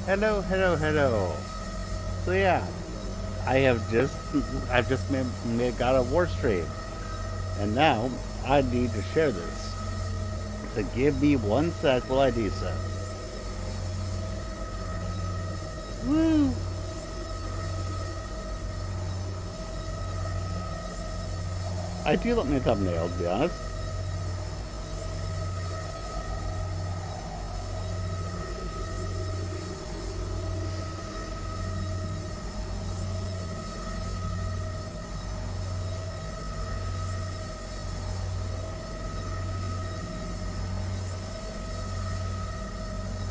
Hello, hello, hello. So yeah, I've just made God of War stream, and now I need to share this. So give me one sec while I do so. Woo! I do like my thumbnail, to be honest.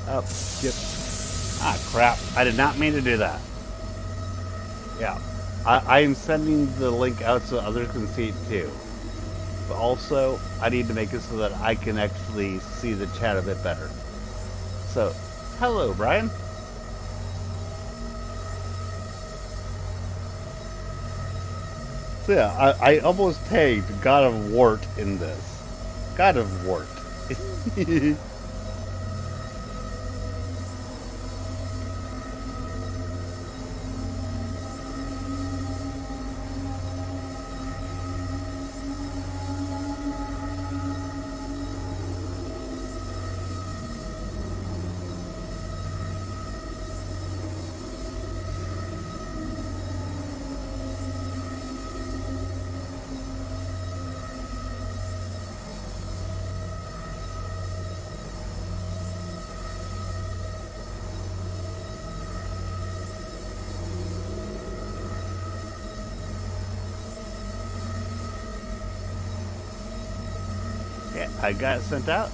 Oh, shit. Ah, crap. I did not mean to do that. Yeah. I am sending the link out so others can see it too. But also, I need to make it so that I can actually see the chat a bit better. So, hello, Brian. So yeah, I almost tagged God of Wart in this. God of Wart. Yeah, I got it sent out.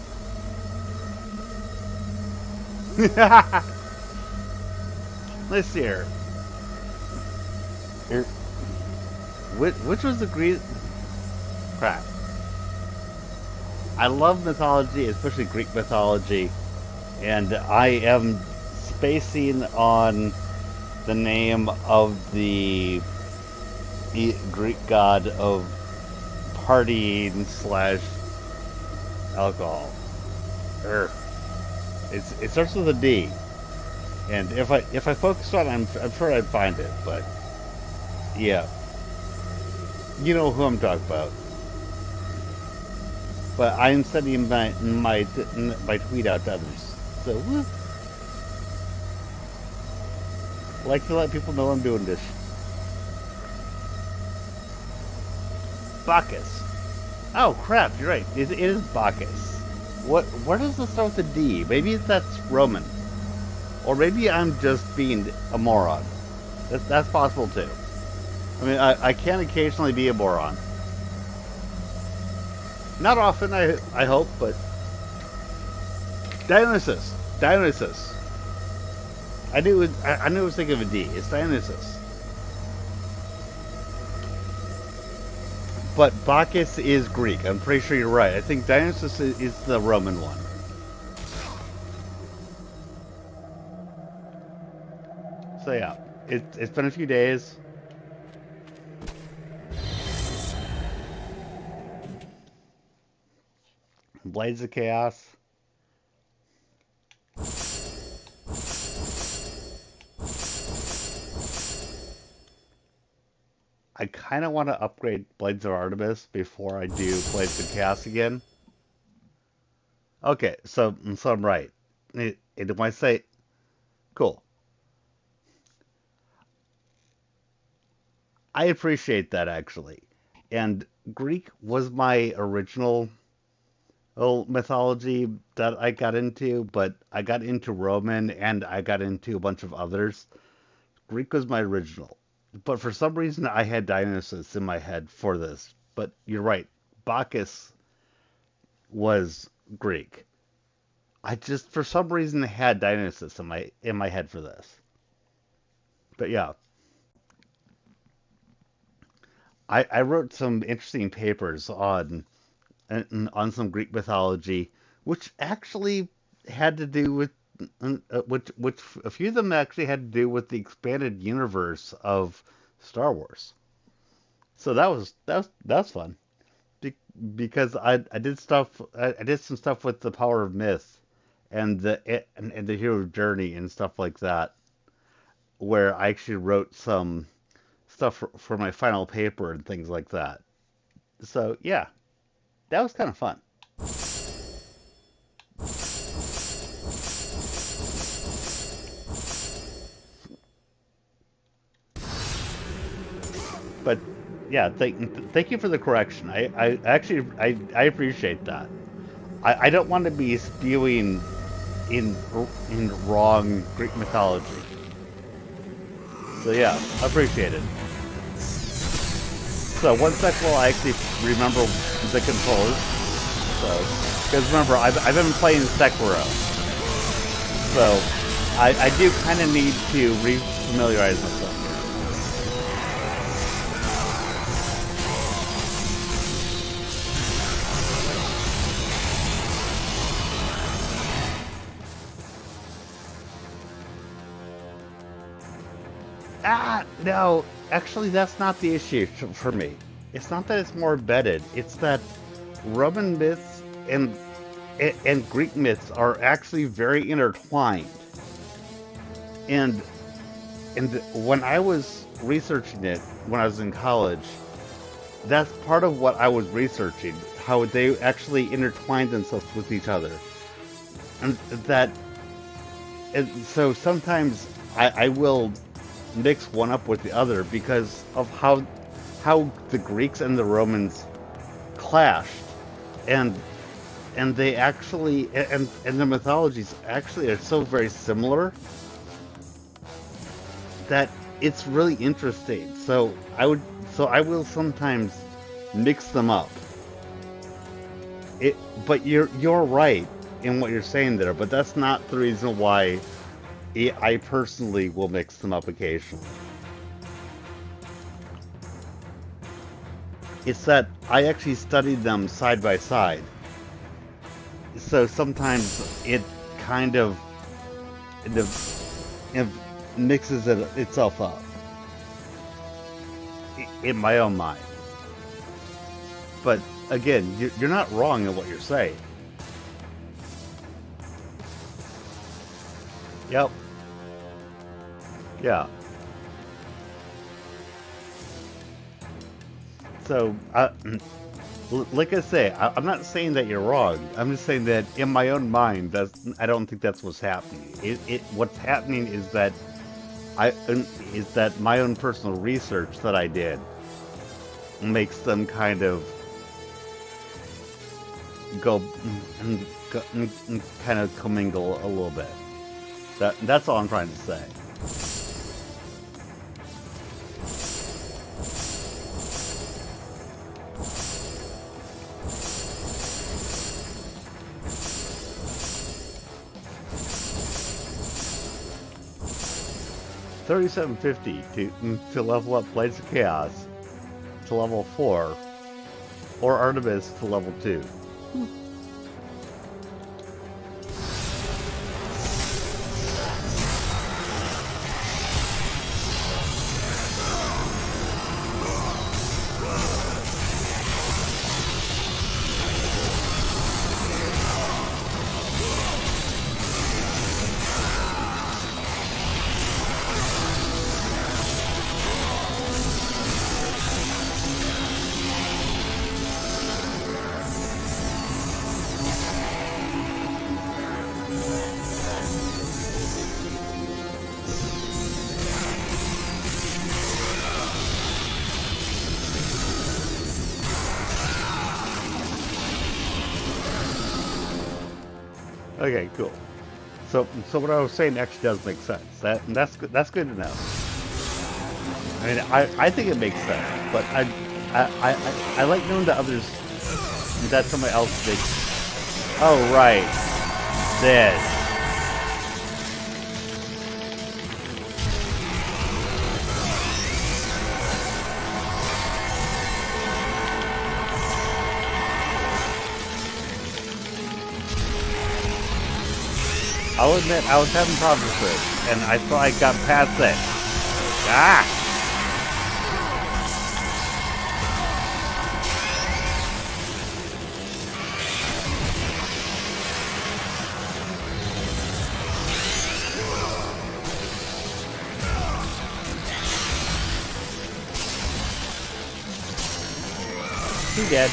Let's see here. Here- which was the Greek? Crap. I love mythology, especially Greek mythology, and I am spacing on the name of the Greek god of partying slash alcohol. Er, it starts with a D, and if I focused on it, I'm sure I'd find it. But yeah, you know who I'm talking about. But I'm sending my tweet out to others. So woo, like to let people know I'm doing this. Bacchus. Oh crap, you're right. It is Bacchus. What? Where does this start with a D? Maybe that's Roman, or maybe I'm just being a moron. That's possible too. I mean, I can occasionally be a moron. Not often, I hope, but Dionysus. Dionysus. I knew it was thinking of a D. It's Dionysus. But Bacchus is Greek. I'm pretty sure you're right. I think Dionysus is the Roman one. So yeah, it's been a few days. Blades of Chaos. I kind of want to upgrade Blades of Artemis before I do Blades of Chaos again. Okay, so I'm right. When I say cool, I appreciate that actually. And Greek was my original mythology that I got into, but I got into Roman and I got into a bunch of others. Greek was my original. But for some reason, I had Dionysus in my head for this. But you're right. Bacchus was Greek. I just, for some reason, had Dionysus in my head for this. But yeah, I wrote some interesting papers on some Greek mythology, which actually had to do with which a few of them actually had to do with the expanded universe of Star Wars. So that was fun. Be- because I did some stuff with the power of myth, and the hero's journey and stuff like that, where I actually wrote some stuff for my final paper and things like that. So yeah, that was kind of fun. But yeah, thank you for the correction. I actually I appreciate that. I don't want to be spewing in in wrong Greek mythology. So yeah, appreciate it. So one sec while I actually remember the controls. So, because remember, I've been playing Sekiro, so I do kind of need to re-familiarize myself. No, actually, that's not the issue for me. It's not that it's more embedded. It's that Roman myths and Greek myths are actually very intertwined. And and when I was researching it when I was in college, that's part of what I was researching, how they actually intertwine themselves with each other. And that and so sometimes I will mix one up with the other because of how the Greeks and the Romans clashed, and they actually and the mythologies actually are so very similar that it's really interesting. So I will sometimes mix them up. But you're right in what you're saying there, but that's not the reason why I personally will mix them up occasionally. It's that I actually studied them side by side. So sometimes it kind of it mixes itself up in my own mind. But again, you're not wrong in what you're saying. Yep. Yeah. So, like I say, I'm not saying that you're wrong. I'm just saying that in my own mind, I don't think that's what's happening. What's happening is that my own personal research that I did makes them kind of go and kind of commingle a little bit. That's all I'm trying to say. $37.50 to level up Blades of Chaos to level 4, or Artemis to level 2. Okay, cool. So what I was saying actually does make sense. That's good to know. I mean, I think it makes sense, but I like knowing that others that somebody else thinks. Oh right, this. I'll admit I was having problems with it, and I thought I got past it. Ah! He did.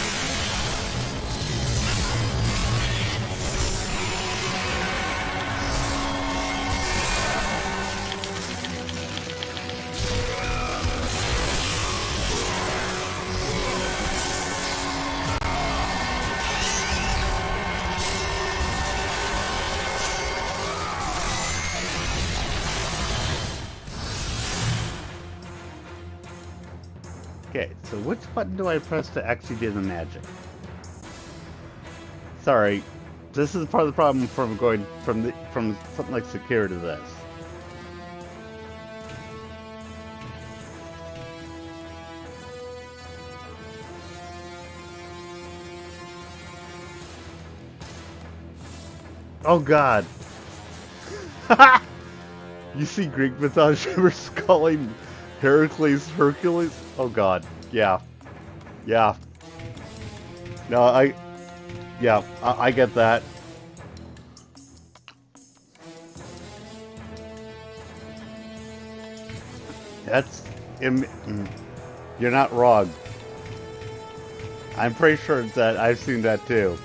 Okay, so which button do I press to actually do the magic? Sorry, this is part of the problem from going from something like secure to this. Oh God! You see Greek mythology versus calling Heracles Hercules? Oh God, yeah, yeah. No, I get that. That's, you're not wrong. I'm pretty sure that I've seen that too.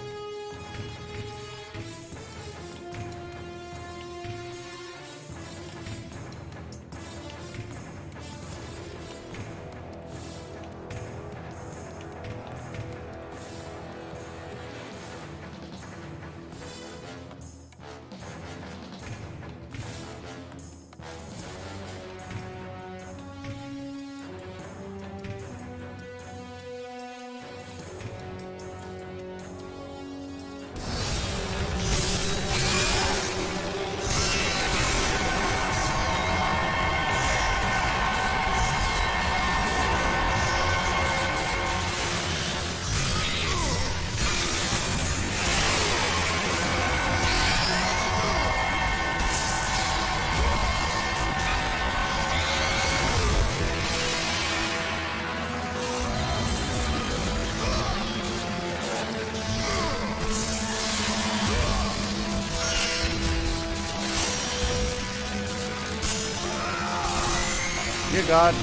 Dear God.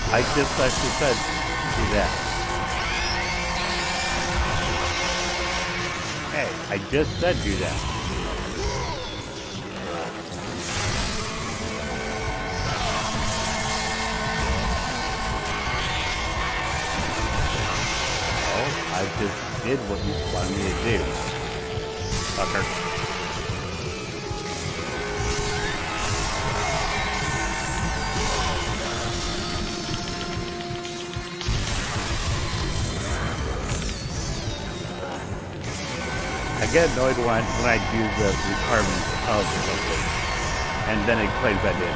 I just actually said do that. Hey, I just said do that. Oh, I just did what you wanted me to do. Fucker. I get annoyed when I do the requirements of something, and then it plays that in.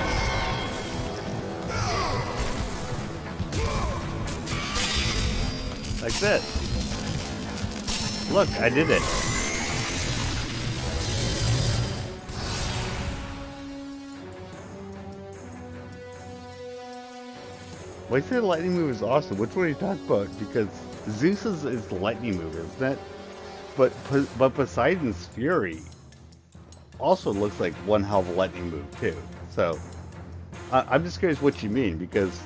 Like this. Look, I did it. Why you say the lightning move is awesome? Which one are you talking about? Because Zeus's is the lightning move, isn't it? But Poseidon's Fury also looks like one hell of a lightning move too. So I'm just curious what you mean, because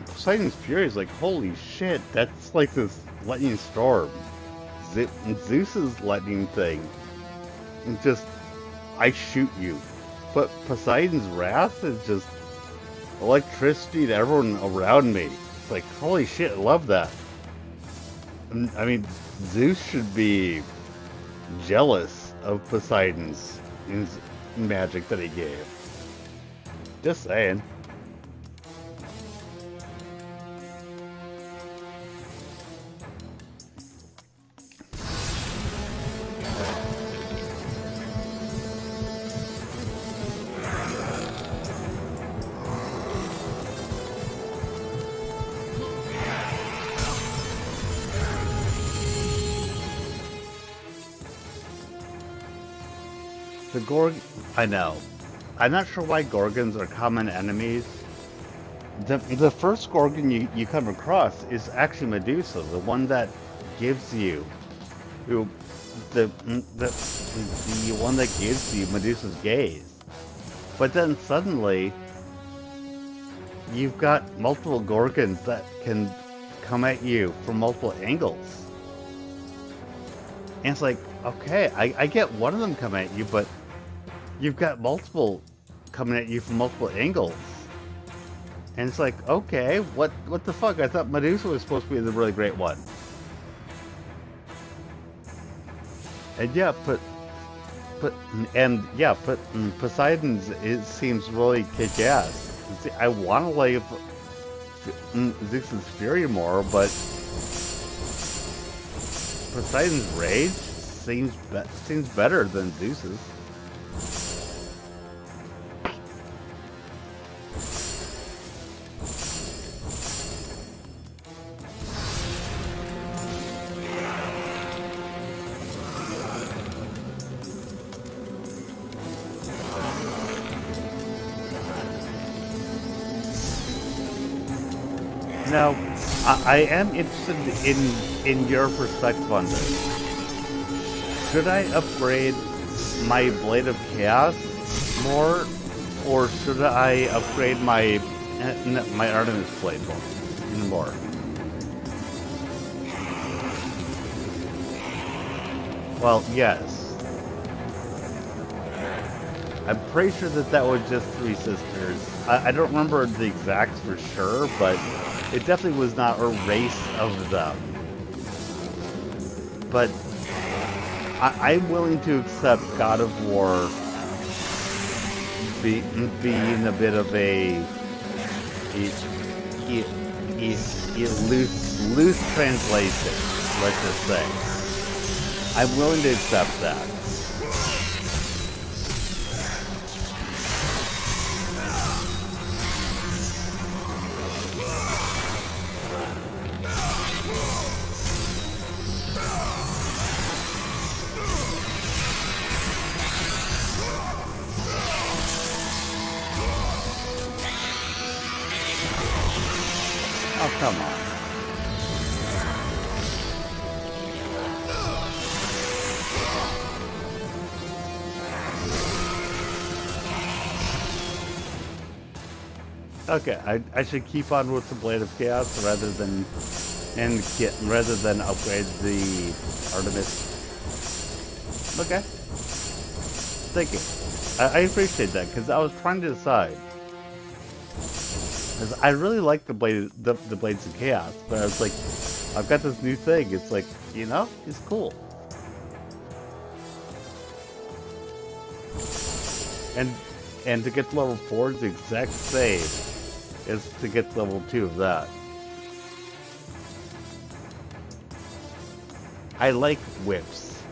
Poseidon's Fury is like, holy shit, that's like this lightning storm. Zeus's lightning thing, just I shoot you. But Poseidon's Wrath is just electricity to everyone around me. It's like, holy shit, I love that. I mean, Zeus should be jealous of Poseidon's magic that he gave. Just saying. I know. I'm not sure why Gorgons are common enemies, The first Gorgon you come across is actually Medusa, the one that gives you who the one that gives you Medusa's gaze. But then suddenly you've got multiple Gorgons that can come at you from multiple angles. And it's like, okay, I get one of them coming at you, but you've got multiple coming at you from multiple angles. And it's like, okay, what the fuck? I thought Medusa was supposed to be the really great one. And yeah, but yeah, but Poseidon's it seems really kick-ass. See, I want to like Zeus's fury more, but Poseidon's rage seems better than Zeus's. Now, I am interested in your perspective on this. Should I upgrade my Blade of Chaos more, or should I upgrade my Artemis Blade more? Well, yes. I'm pretty sure that was just Three Sisters. I don't remember the exacts for sure, but it definitely was not a race of them. But I'm willing to accept God of War being a bit of a loose translation, let's just say. I'm willing to accept that. Oh, come on. Okay, I should keep on with the Blade of Chaos rather than upgrade the Artemis. Okay, thank you. I appreciate that because I was trying to decide. Because I really like the Blades of Chaos, but I was like, I've got this new thing. It's like, it's cool. And to get to level 4 is the exact same as to get to level 2 of that. I like whips.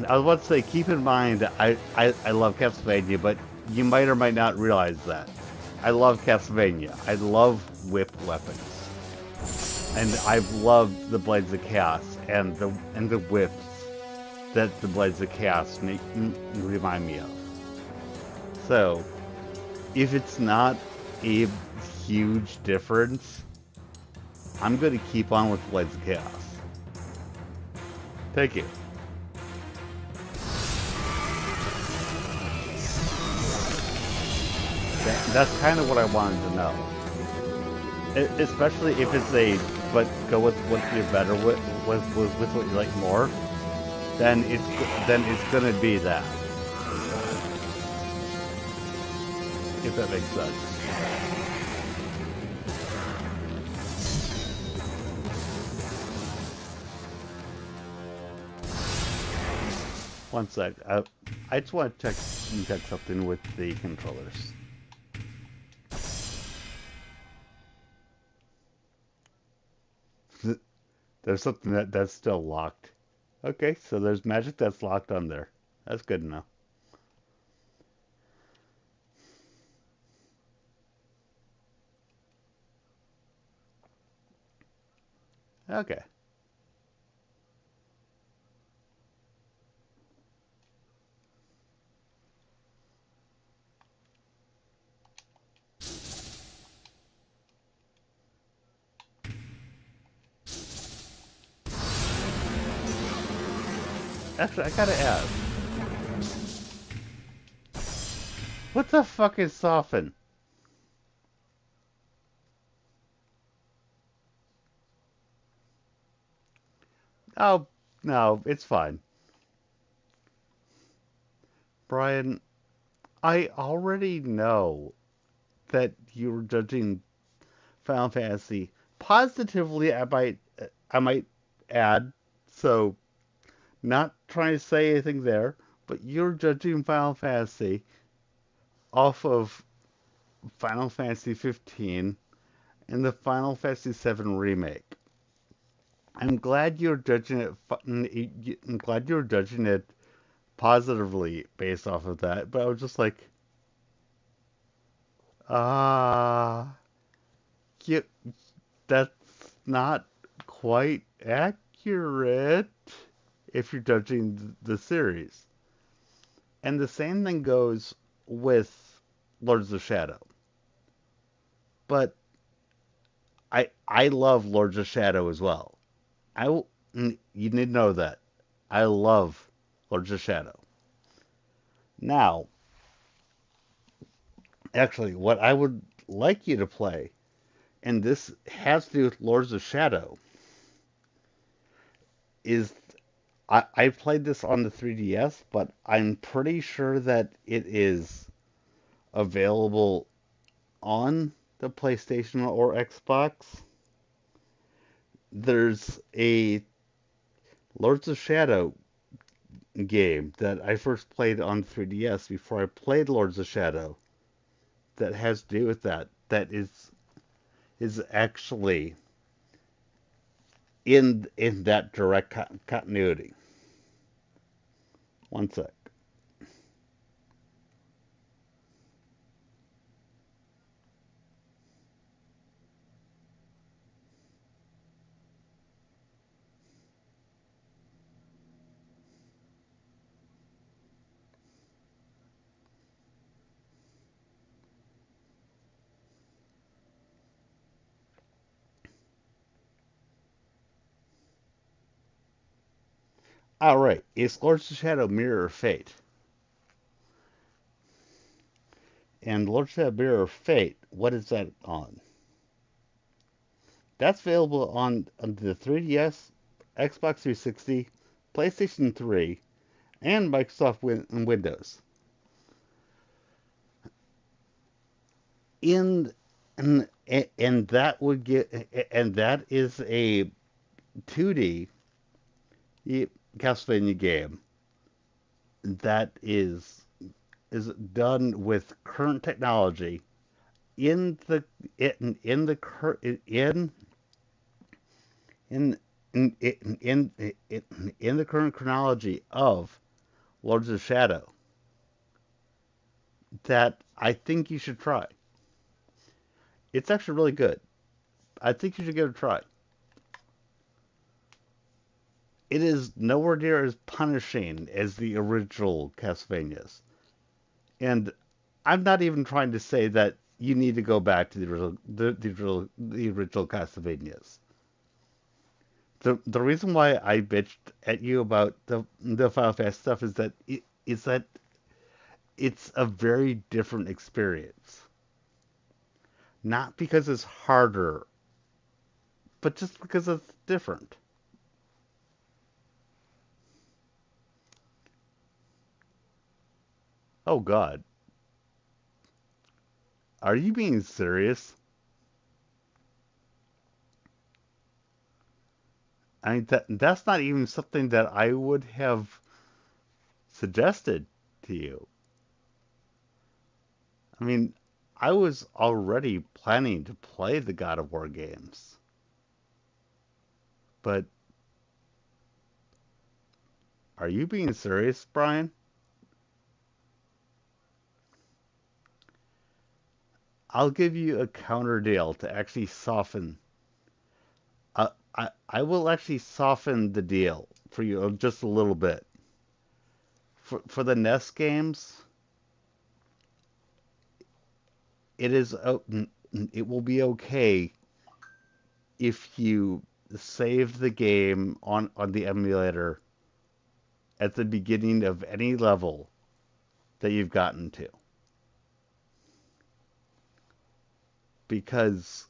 I was about to say, keep in mind, I love Castlevania, but you might or might not realize that. I love Castlevania. I love whip weapons. And I've loved the Blades of Chaos and the whips that the Blades of Chaos remind me of. So, if it's not a huge difference, I'm going to keep on with Blades of Chaos. Thank you. That's kind of what I wanted to know. Especially if it's but go with what you're better with what you like more, then it's gonna be that. If that makes sense. One sec. I just want to check something with the controllers. There's something that's still locked. Okay, so there's magic that's locked on there. That's good enough. Okay. Actually, I gotta ask, what the fuck is soften? Oh, no, it's fine. Brian, I already know that you're judging Final Fantasy positively. I might add. So, not trying to say anything there, but you're judging Final Fantasy off of Final Fantasy 15 and the Final Fantasy 7 remake. I'm glad you're judging it. I'm glad you're judging it positively based off of that. But I was just like, ah, you, that's not quite accurate if you're judging the series. And the same thing goes with Lords of Shadow. But I love Lords of Shadow as well. You need to know that. I love Lords of Shadow. Now, actually, what I would like you to play, and this has to do with Lords of Shadow, is I played this on the 3DS, but I'm pretty sure that it is available on the PlayStation or Xbox. There's a Lords of Shadow game that I first played on 3DS before I played Lords of Shadow that has to do with that. That is actually in that direct continuity. One sec. All right, it's Lords of Shadow Mirror of Fate, and Lords of Shadow Mirror of Fate. What is that on? That's available on the 3DS, Xbox 360, PlayStation 3, and Microsoft Windows. In and that would get and that is a 2D Castlevania game that is done with current technology in the in the in in in the current chronology of Lords of Shadow that I think you should try. It's actually really good. I think you should give it a try. It is nowhere near as punishing as the original Castlevanias. And I'm not even trying to say that you need to go back to the original Castlevanias. The reason why I bitched at you about the Final Fantasy stuff is that it's a very different experience. Not because it's harder, but just because it's different. Oh God, are you being serious? I mean that's not even something that I would have suggested to you. I mean, I was already planning to play the God of War games, but are you being serious, Brian? I'll give you a counter deal to actually soften. I will actually soften the deal for you just a little bit. For the NES games, it is it will be okay if you save the game on the emulator at the beginning of any level that you've gotten to, because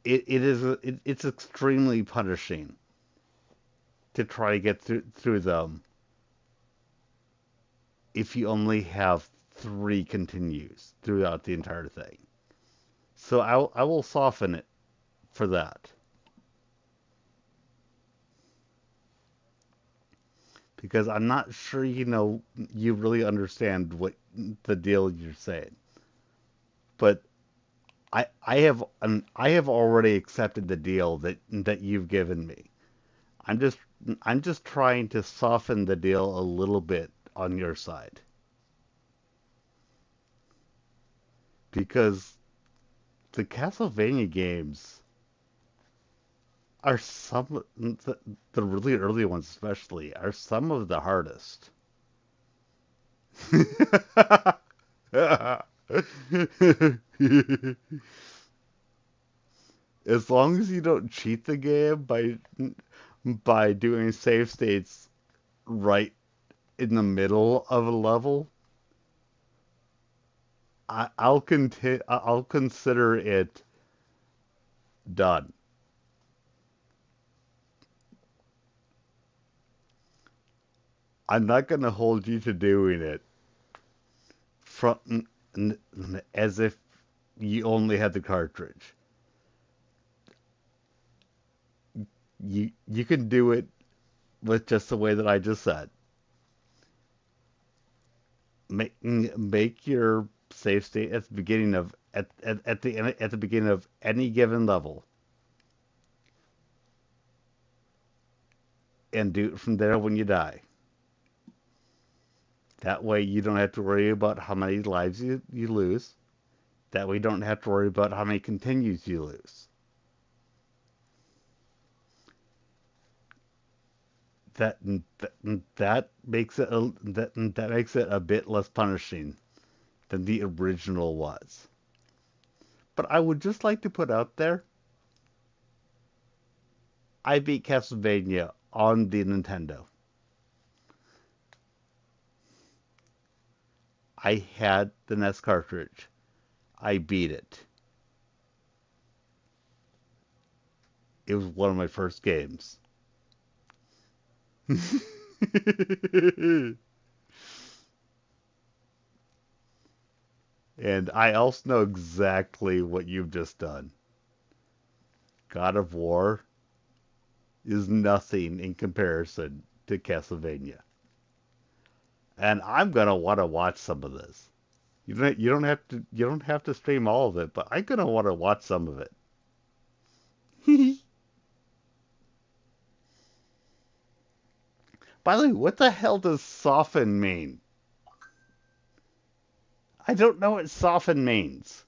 it's extremely punishing to try to get through them if you only have three continues throughout the entire thing. So I will soften it for that, because I'm not sure you really understand what the deal you're saying. But I have already accepted the deal that you've given me. I'm just I'm just trying to soften the deal a little bit on your side, because the Castlevania games are the really early ones especially are some of the hardest. As long as you don't cheat the game by doing save states right in the middle of a level, I'll consider it done. I'm not gonna hold you to doing it from as if you only had the cartridge. You can do it with just the way that I just said. Make your save state at the beginning of at the beginning of any given level, and do it from there when you die. That way you don't have to worry about how many lives you lose. That way you don't have to worry about how many continues you lose. That that makes that makes it a bit less punishing than the original was. But I would just like to put out there, I beat Castlevania on the Nintendo. I had the NES cartridge. I beat it. It was one of my first games. And I also know exactly what you've just done. God of War is nothing in comparison to Castlevania. And I'm gonna want to watch some of this. You don't have to stream all of it, but I'm gonna want to watch some of it. By the way, what the hell does soften mean? I don't know what soften means.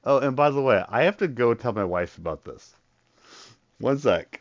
Oh, and by the way, I have to go tell my wife about this. One sec.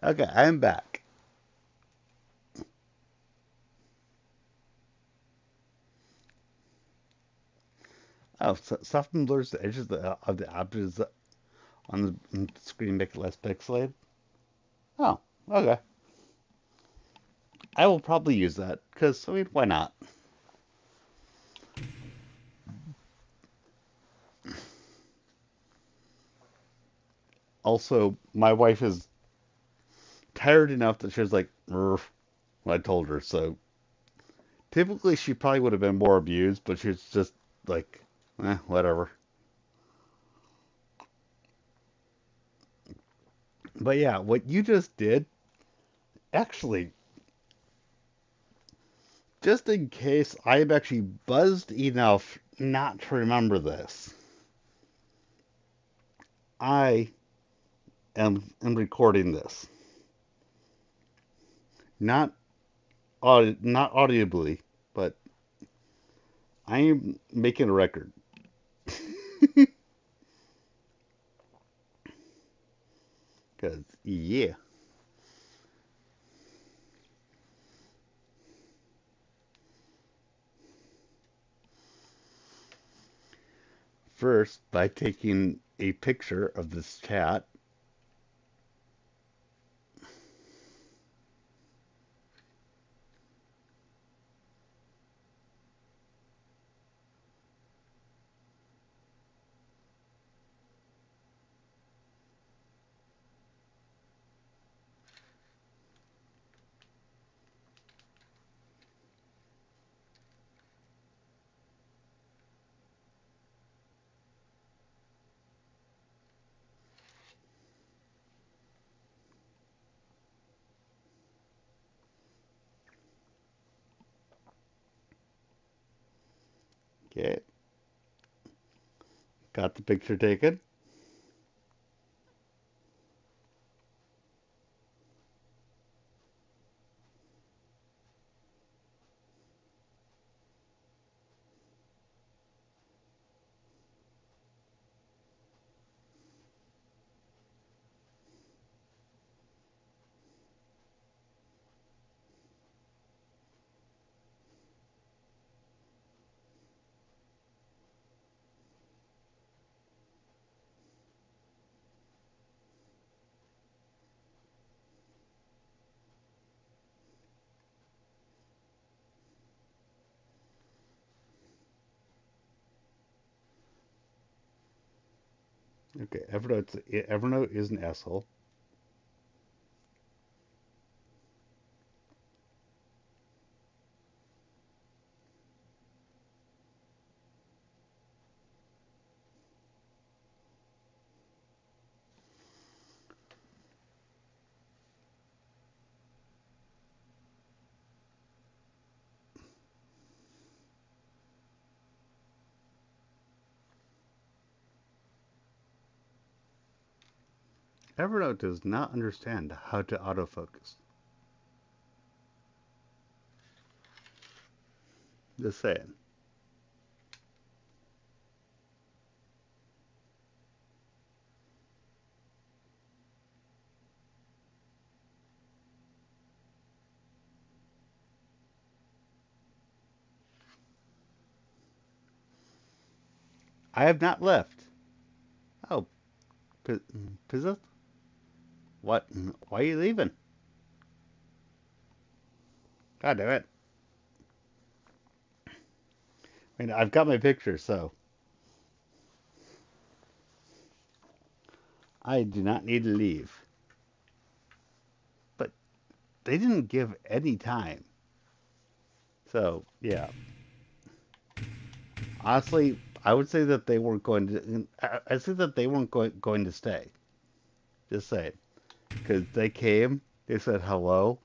Okay, I'm back. Oh, so soften blurs the edges of the objects on the screen, make it less pixelated. Oh, okay. I will probably use that because I mean, why not? Also, my wife is tired enough that she was like, "Rrr," when I told her. So typically, she probably would have been more abused, but she's just like, whatever. But yeah, what you just did, actually, just in case I am actually buzzed enough not to remember this, I am recording this, not not audibly, but I am making a record. Because yeah, first by taking a picture of this chat. Okay, got the picture taken. Okay, Evernote is an asshole. Evernote does not understand how to autofocus. Just saying. I have not left. Oh, Pizza? What? Why are you leaving? God damn it. I mean, I've got my picture, so I do not need to leave. But they didn't give any time. So, yeah. Honestly, I would say that they weren't going to. I say that they weren't going to stay. Just saying. Because they came, they said hello,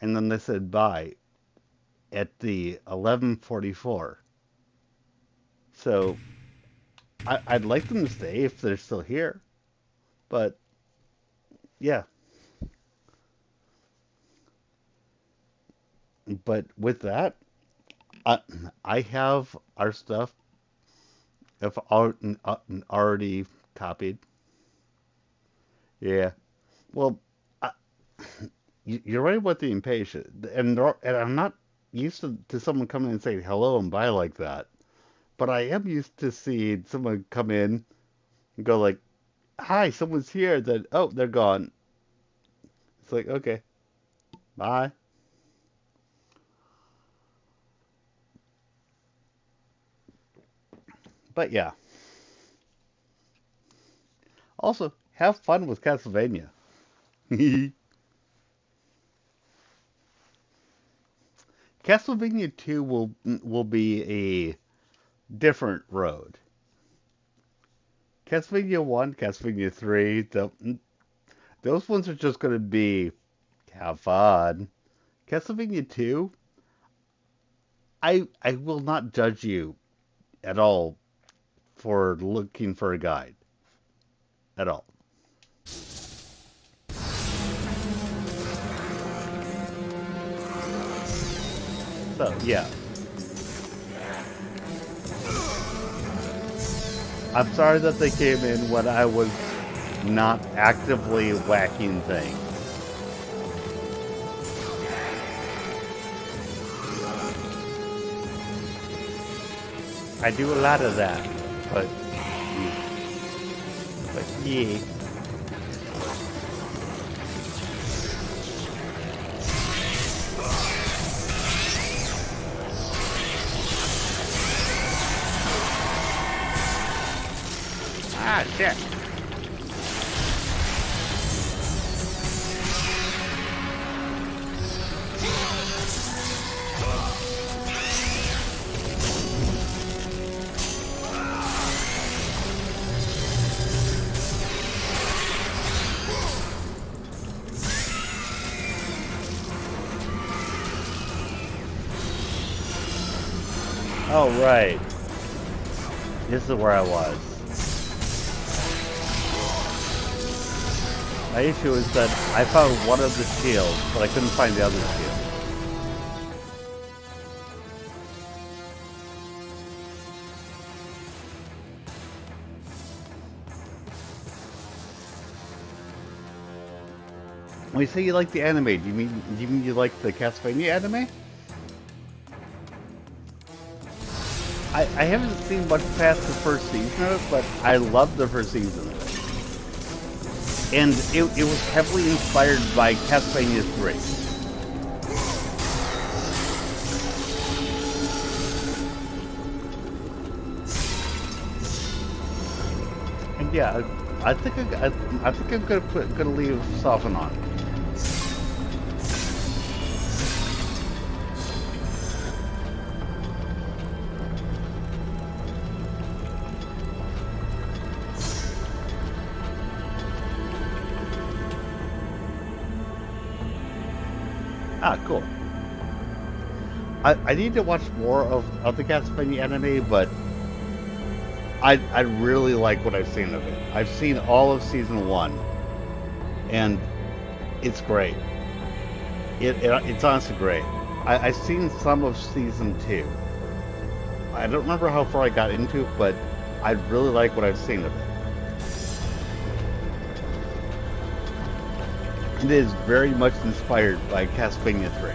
and then they said bye at the 11:44. So I'd like them to stay if they're still here. But yeah, but with that, I, I have our stuff if already copied. Yeah. Well, you're right about the impatient, and I'm not used to someone coming and saying hello and bye like that. But I am used to seeing someone come in and go like, "Hi, someone's here." Then oh, they're gone. It's like okay, bye. But yeah, also have fun with Castlevania. Castlevania 2 will be a different road. Castlevania 1, Castlevania 3, those ones are just going to be have fun. Castlevania 2, I will not judge you at all for looking for a guide at all. So, yeah. I'm sorry that they came in when I was not actively whacking things. I do a lot of that, but yeah. Ah, shit. Oh, right. This is where I was. My issue is that I found one of the shields, but I couldn't find the other shield. When you say you like the anime, do you mean you like the Castlevania anime? I haven't seen much past the first season of it, but I love the first season of it. And it was heavily inspired by Castlevania 3. And yeah, I think I'm gonna leave Soften on. Ah, cool. I need to watch more of the Castlevania anime, but I really like what I've seen of it. I've seen all of season one, and it's great. It's honestly great. I've seen some of season two. I don't remember how far I got into it, but I really like what I've seen of it. It is very much inspired by Castlevania 3.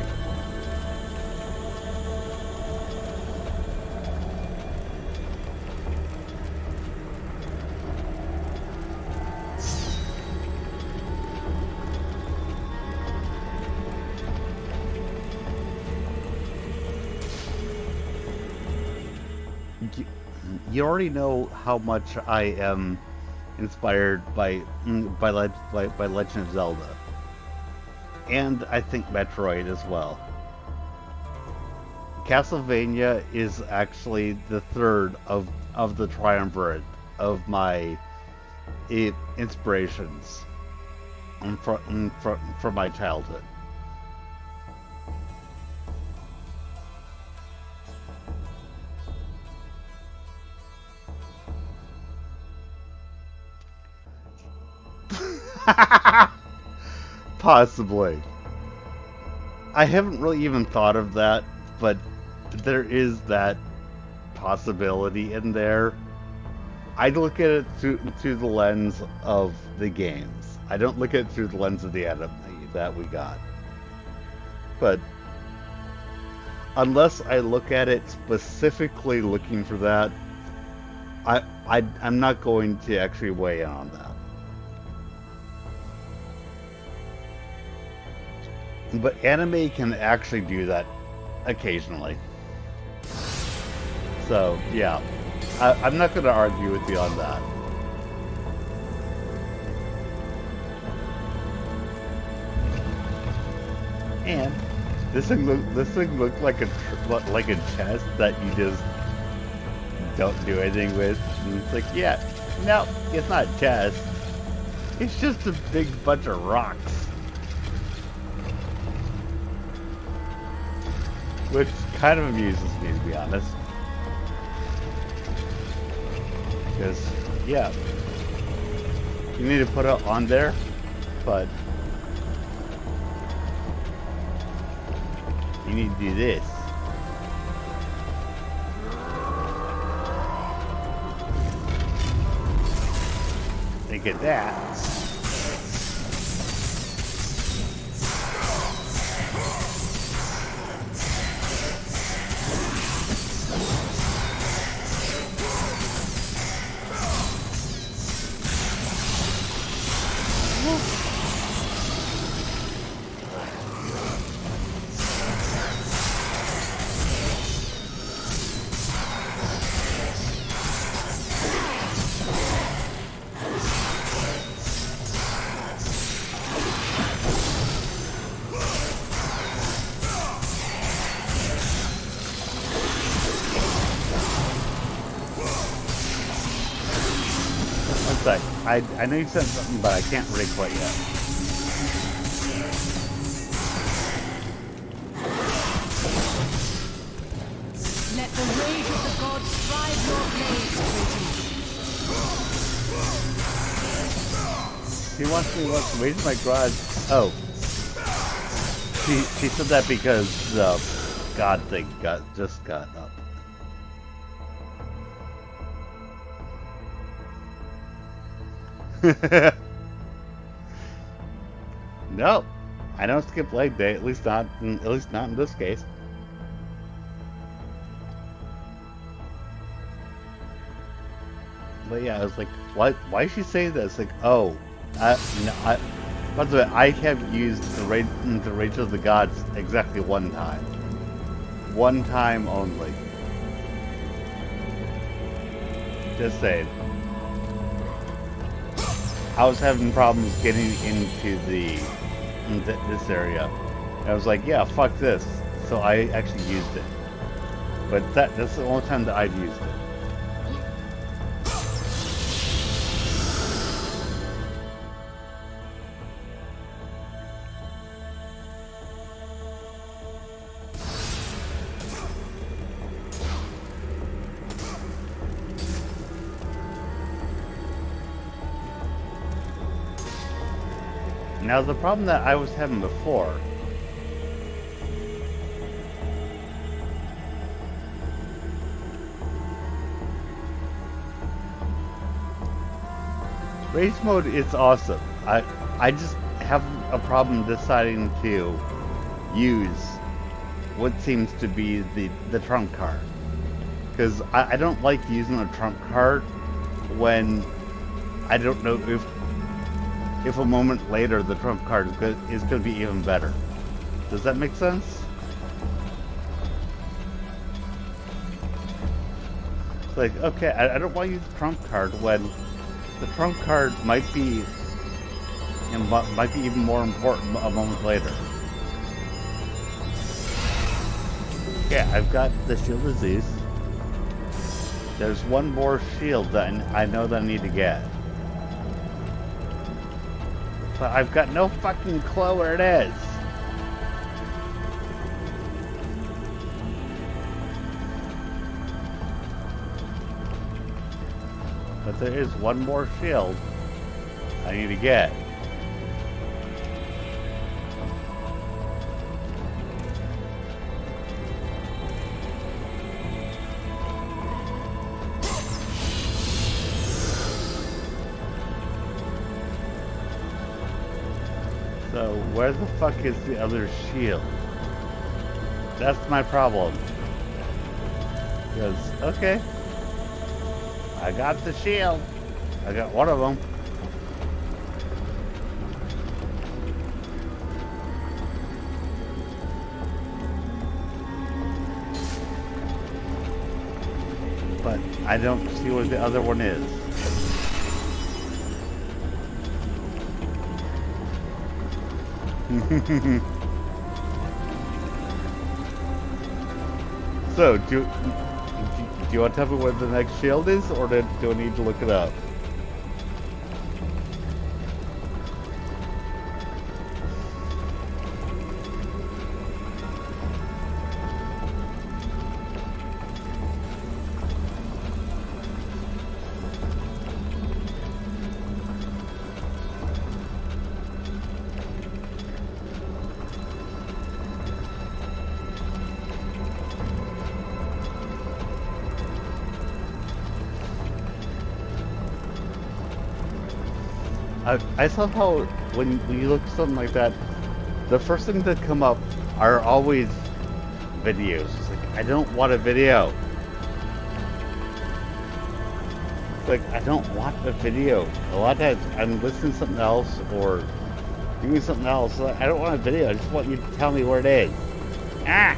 You, you already know how much I am inspired by Legend of Zelda, and I think Metroid as well. Castlevania is actually the third of the triumvirate of my inspirations from my childhood. Possibly. I haven't really even thought of that, but there is that possibility in there. I look at it through the lens of the games. I don't look at it through the lens of the anime that we got. but unless I look at it specifically looking for that, I'm not going to actually weigh in on that. But anime can actually do that occasionally. So, yeah. I'm not going to argue with you on that. And this thing looked like a chest that you just don't do anything with. And it's like, yeah, no, it's not a chest. It's just a big bunch of rocks. Which kind of amuses me, to be honest. Because, yeah, you need to put it on there, but you need to do this. Think of that. I know you said something, but I can't read quite yet. Let the rage of the gods drive your blades, Kratos. He wants to raise my garage. Oh. She said that because the god thing just got up. No, I don't skip leg day. At least not in this case. But yeah, I was like, why is she saying this? Like, oh, no, by the way, I have used the Rage of the Gods exactly one time. One time only. Just saying. I was having problems getting into this area. And I was like, yeah, fuck this. So I actually used it. But that's the only time that I've used it. Now the problem that I was having before race mode is awesome. I just have a problem deciding to use what seems to be the trump card. Because I don't like using a trump card when I don't know if a moment later the trump card is going to be even better. Does that make sense? It's like, okay, I don't want to use the trump card when the trump card might be even more important a moment later. Yeah, I've got the Shield of Zeus. There's one more shield that I know that I need to get. But I've got no fucking clue where it is. But there is one more shield I need to get. So, where the fuck is the other shield? That's my problem. Because, okay, I got the shield. I got one of them. But I don't see what the other one is. So, do you want to tell me what the next shield is, or do I need to look it up? I somehow, when you look at something like that, the first things that come up are always videos. It's like, I don't want a video. It's like, I don't want a video. A lot of times I'm listening to something else or doing something else. So I don't want a video. I just want you to tell me where it is. Ah!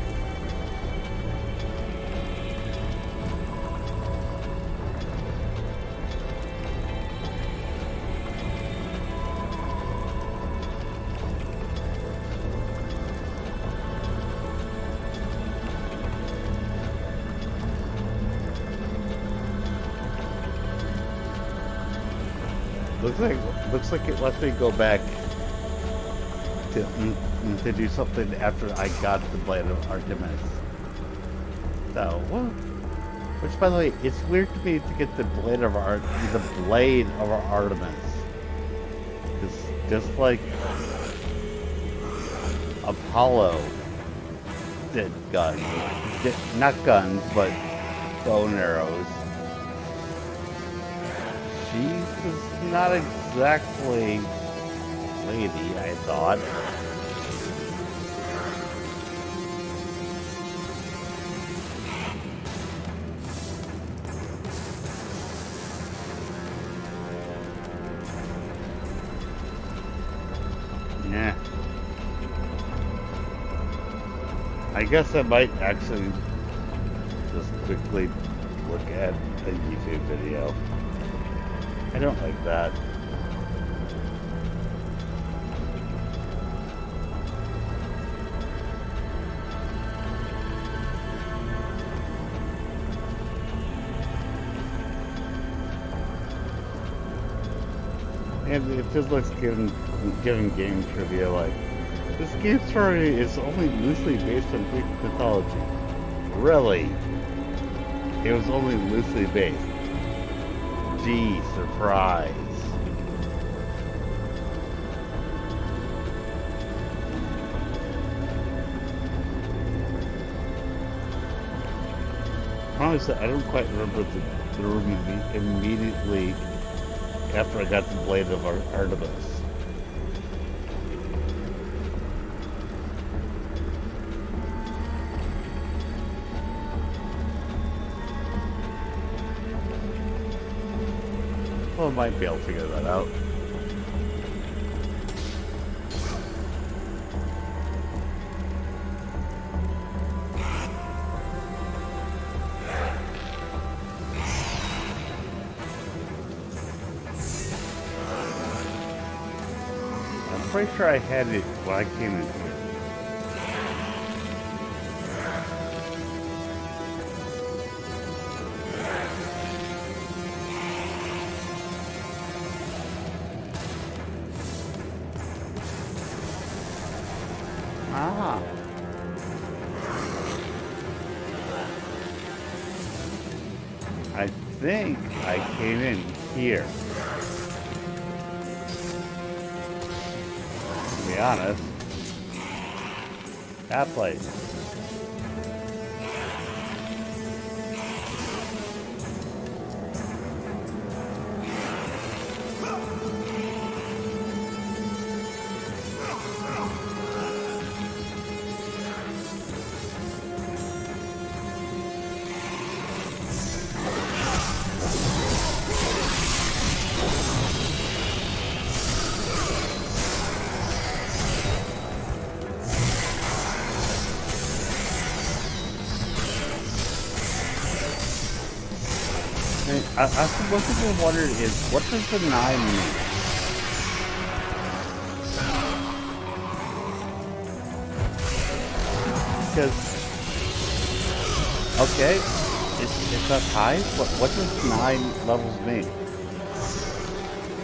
Looks like it lets me go back to do something after I got the Blade of Artemis. So, well, which by the way, it's weird to me to get the Blade of Artemis. It's just like Apollo did guns, not guns, but bow and arrows. She was not exactly lady, I thought. Yeah. I guess I might actually just quickly look at a YouTube video. I don't like that. And it just looks giving game trivia like, this game story is only loosely based on Greek mythology. Really? It was only loosely based. Gee, surprise. Honestly, I don't quite remember the room immediately after I got the Blade of Artemis. Well, I might be able to figure that out. I'm pretty sure I had it when I came in here. Ah. I think I came in here. To be honest. That place. I think what people wondered is, what does the 9 mean? Because, okay, it's up high. What does 9 levels mean?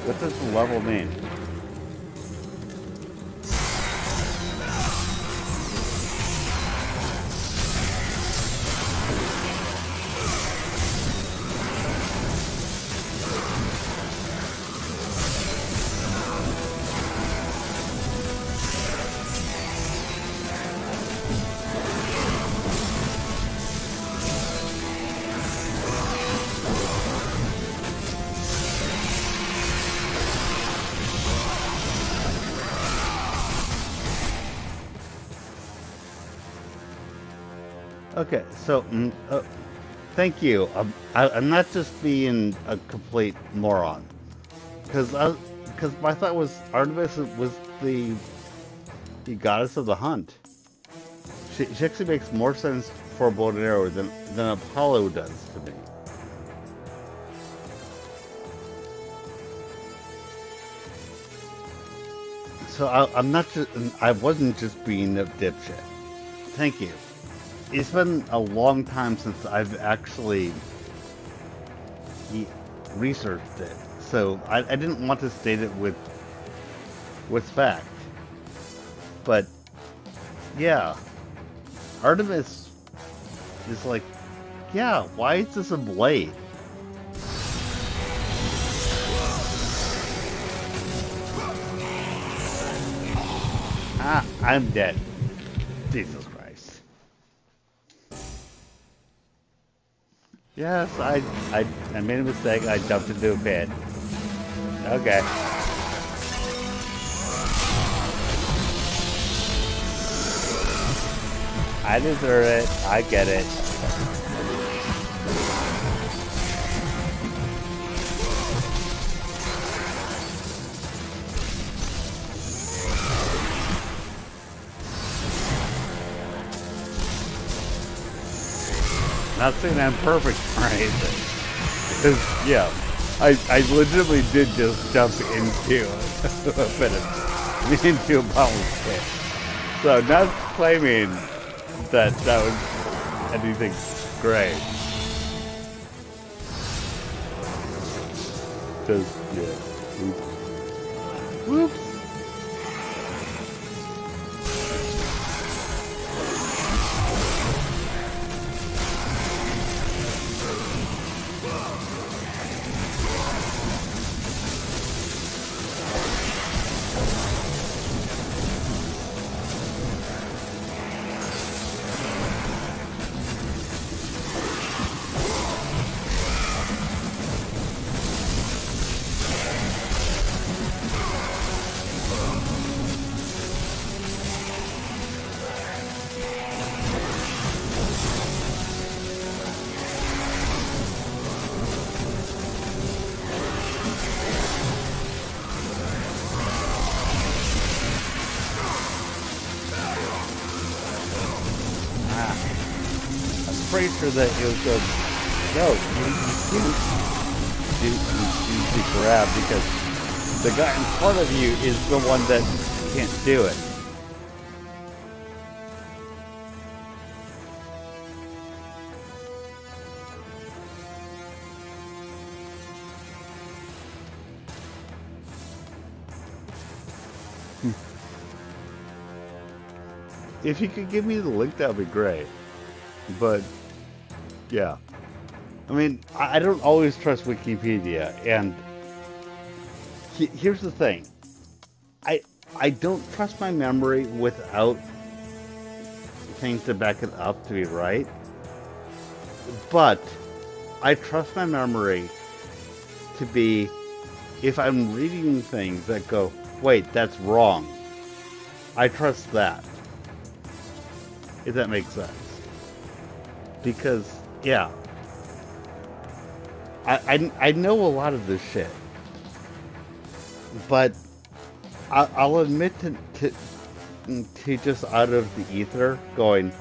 What does the level mean? Okay, so thank you. I'm not just being a complete moron, because my thought was Artemis was the goddess of the hunt. She actually makes more sense for a bow and arrow than Apollo does to me. So I'm not just I wasn't just being a dipshit. Thank you. It's been a long time since I've actually researched it, so I didn't want to state it with fact. But yeah, Artemis is like, yeah, why is this a blade? Ah, I'm dead. Jesus Christ. Yes, I made a mistake. I jumped into a pit. Okay. I deserve it. I get it. Not saying I'm perfect or anything. Because, yeah, I legitimately did just jump into a bit of, into a bottomless pit. So, not claiming that was anything great. Just, yeah. Oops. Whoops. Pretty sure that it was a no. You grab because the guy in front of you is the one that can't do it. If you could give me the link, that would be great. But yeah, I mean, I don't always trust Wikipedia, and here's the thing: I don't trust my memory without things to back it up to be right. But I trust my memory to be, if I'm reading things that go, wait, that's wrong. I trust that. If that makes sense. Because, yeah, I know a lot of this shit, but I'll admit to just out of the ether going,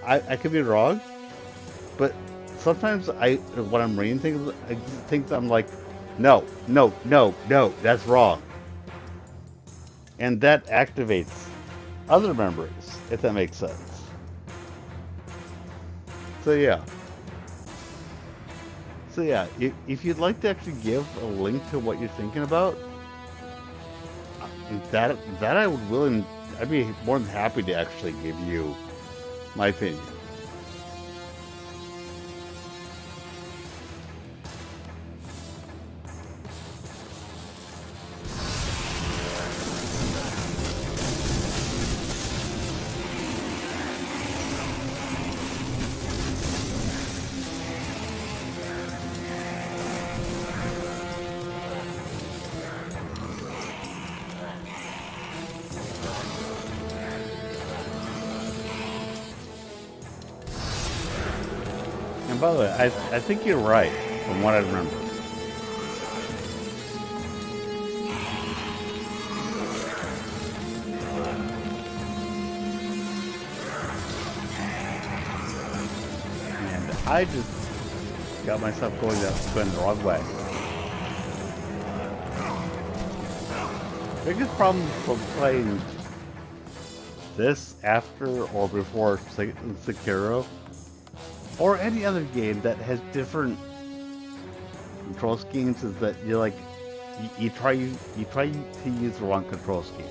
I could be wrong, but sometimes when I'm reading things, I think I'm like, no, no, no, no, that's wrong, and that activates other memories, if that makes sense. So yeah, if you'd like to actually give a link to what you're thinking about, that I'd be more than happy to actually give you my opinion. And by the way, I think you're right from what I remember. And I just got myself going the wrong way. Biggest problem from playing this after or before Sekiro, or any other game that has different control schemes, is that you try to use the wrong control scheme.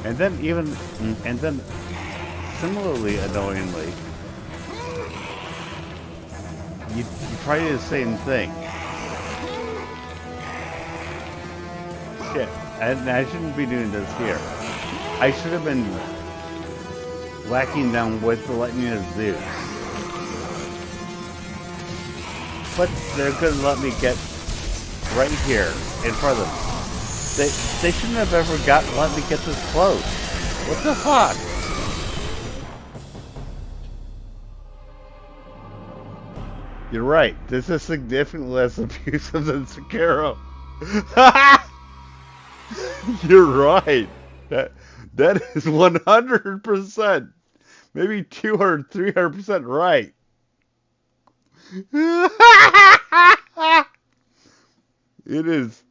And then similarly annoyingly, you try to do the same thing. Shit, and I shouldn't be doing this here. I should have been whacking them with the lightning of Zeus. But they're gonna let me get right here in front of them. They shouldn't have ever let me get this close. What the fuck? You're right. This is significantly less abusive than Sekiro. You're right. That is 100%, maybe 200, 300% right. It is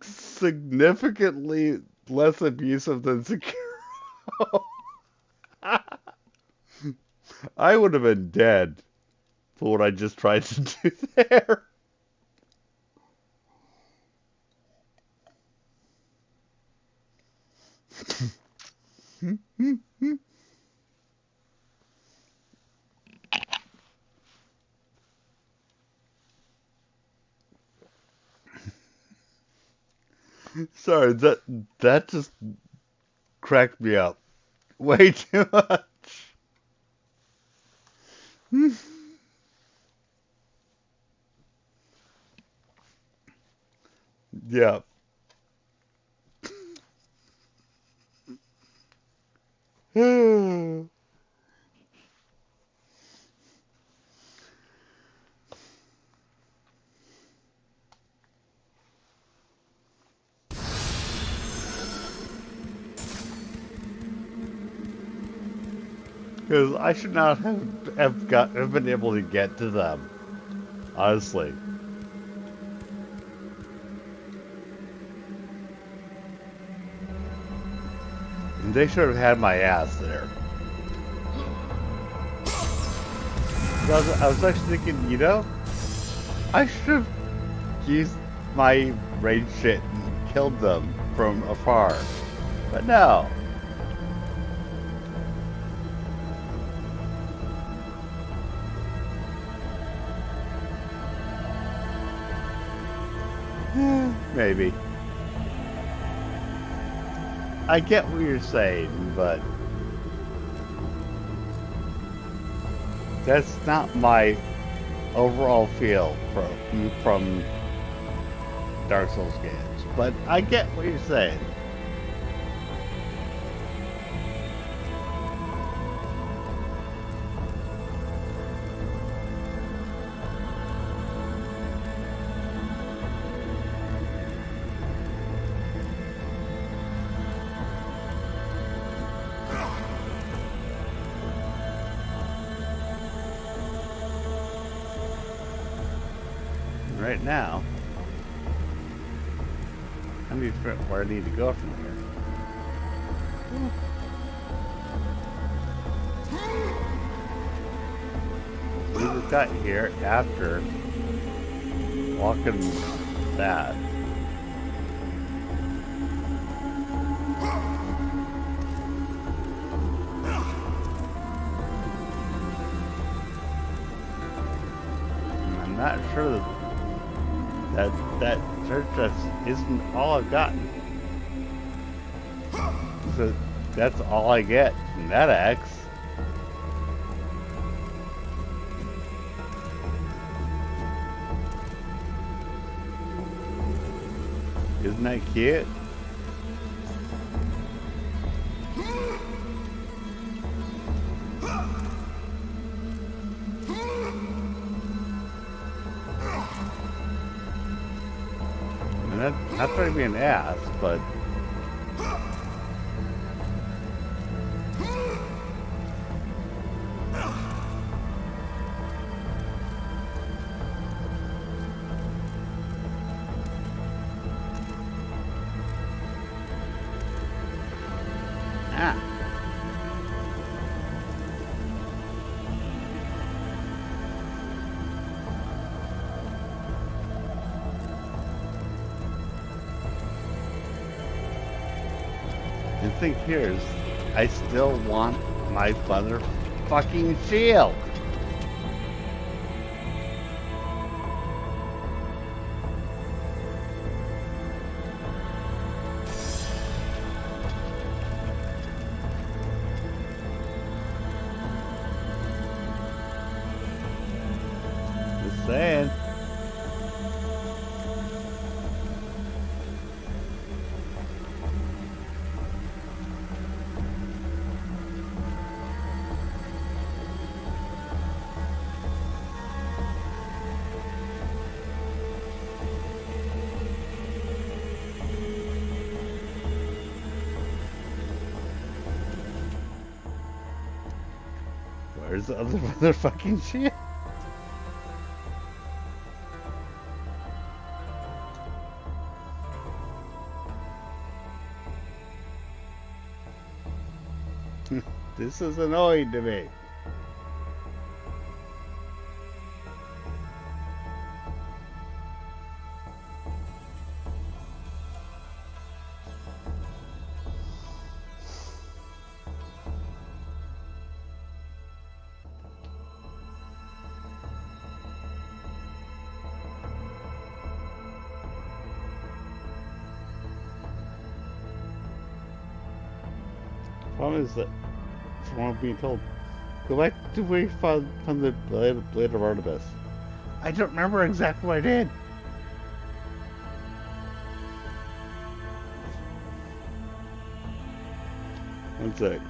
significantly less abusive than Sekiro. I would have been dead for what I just tried to do there. Sorry, that just cracked me up way too much. Yeah. Because I should not have been able to get to them, honestly. And they should have had my ass there. I was actually thinking, I should have used my range shit and killed them from afar. But no. Maybe. I get what you're saying, but that's not my overall feel from Dark Souls games. But I get what you're saying. right now, I need to figure out where I need to go from here. We just got here after walking that. And I'm not sure that church just isn't all I've gotten. So that's all I get from that axe. Isn't that cute? And not trying to be an ass, but ah. The thing here is, I still want my motherfucking shield. Just saying. Where's the other motherfucking shield? This is annoying to me. Problem is that, from what I'm being told, go back to where you found the blade of Artemis. I don't remember exactly what I did. One sec.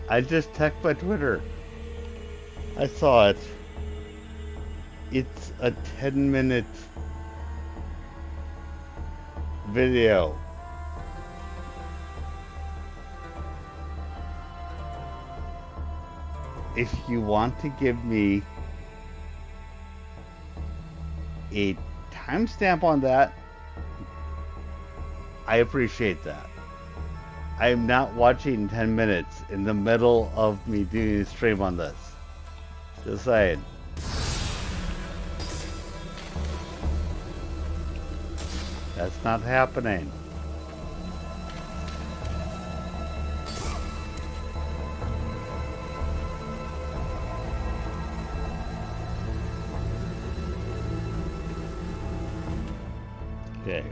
I just checked my Twitter. I saw it. It's a 10-minute video. If you want to give me a timestamp on that, I appreciate that. I am not watching 10 minutes in the middle of me doing a stream on this. Just saying. That's not happening. Okay.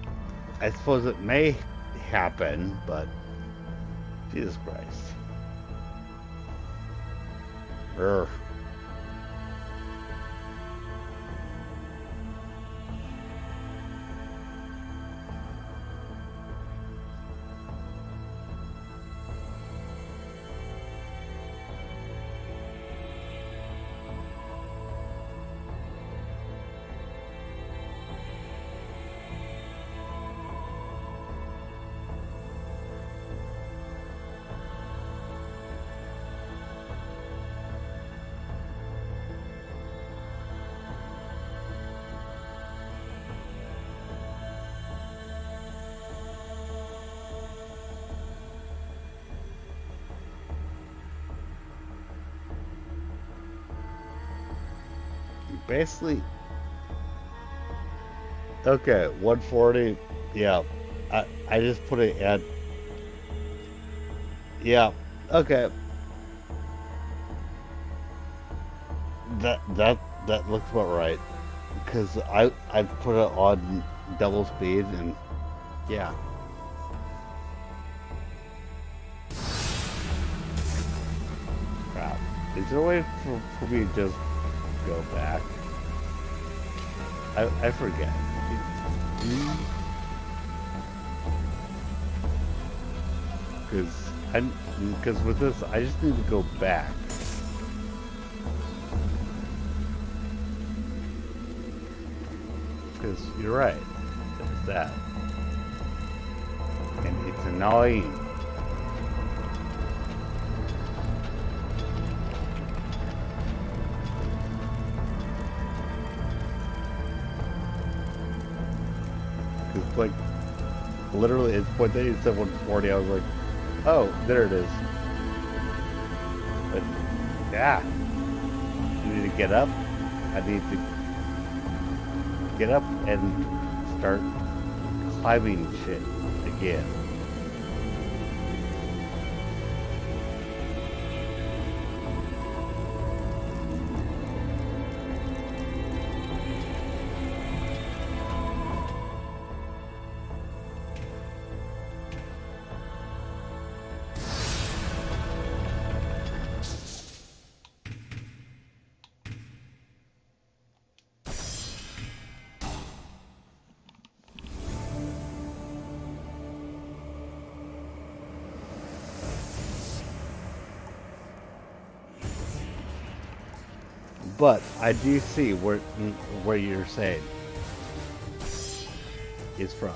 I suppose it may happen, but Jesus Christ. Urgh. Basically, okay, 140. Yeah, I just put it at. Yeah, okay. That looks about right. Because I put it on double speed and yeah. Crap. Is there a way for me to just go back? I forget. Because with this, I just need to go back. Because you're right. There's that. And it's annoying. Because, like, literally, it's point that you said 140, I was like, oh, there it is. But, yeah. I need to get up. I need to get up and start climbing shit again. But I do see where you're saying is from.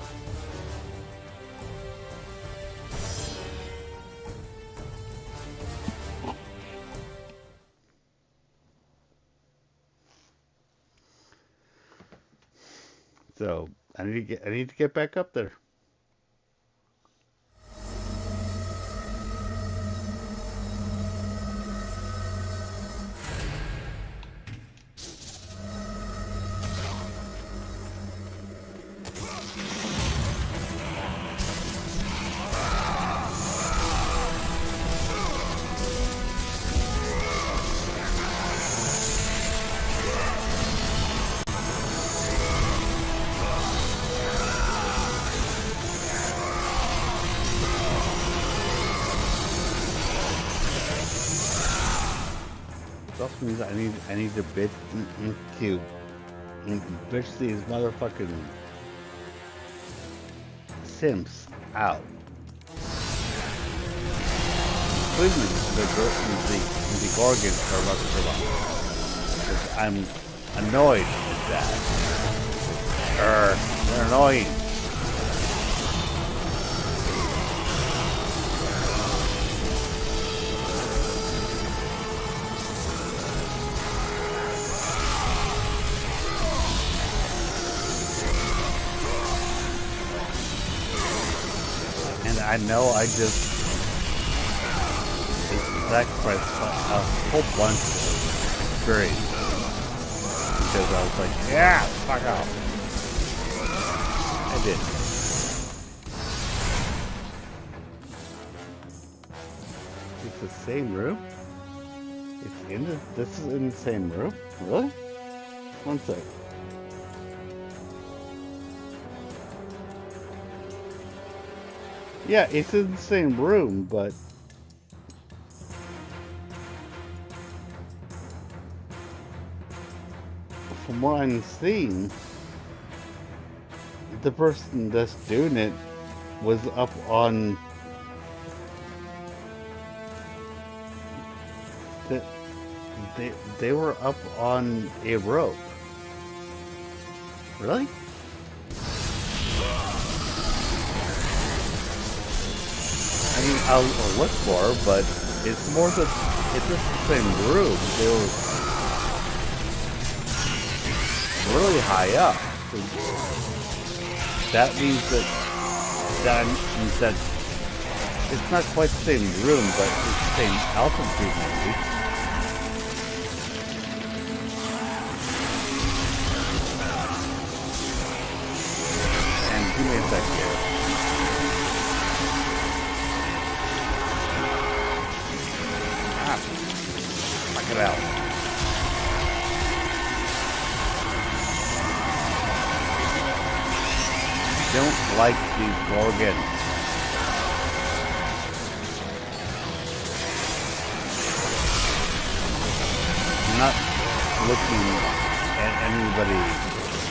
So I need to get back up there. It also means I need to bitch these motherfucking simps out. assuming the Gorgons are about to survive. Because I'm annoyed at that. They're annoying. And I know I just sacrificed a whole bunch of experience. Because I was like, yeah, fuck off. I did. It's the same room? It's in the, this is in the same room? Really? One sec. Yeah, it's in the same room, but from what I'm seeing, the person that's doing it was up on the, they were up on a rope. Really? I mean, I'll look for her, but it's more that it's just the same room. They were really high up. That means that it's not quite the same room, but it's the same altitude maybe. And give me a sec here. Check it out. Don't like these Gorgons. I'm not looking at anybody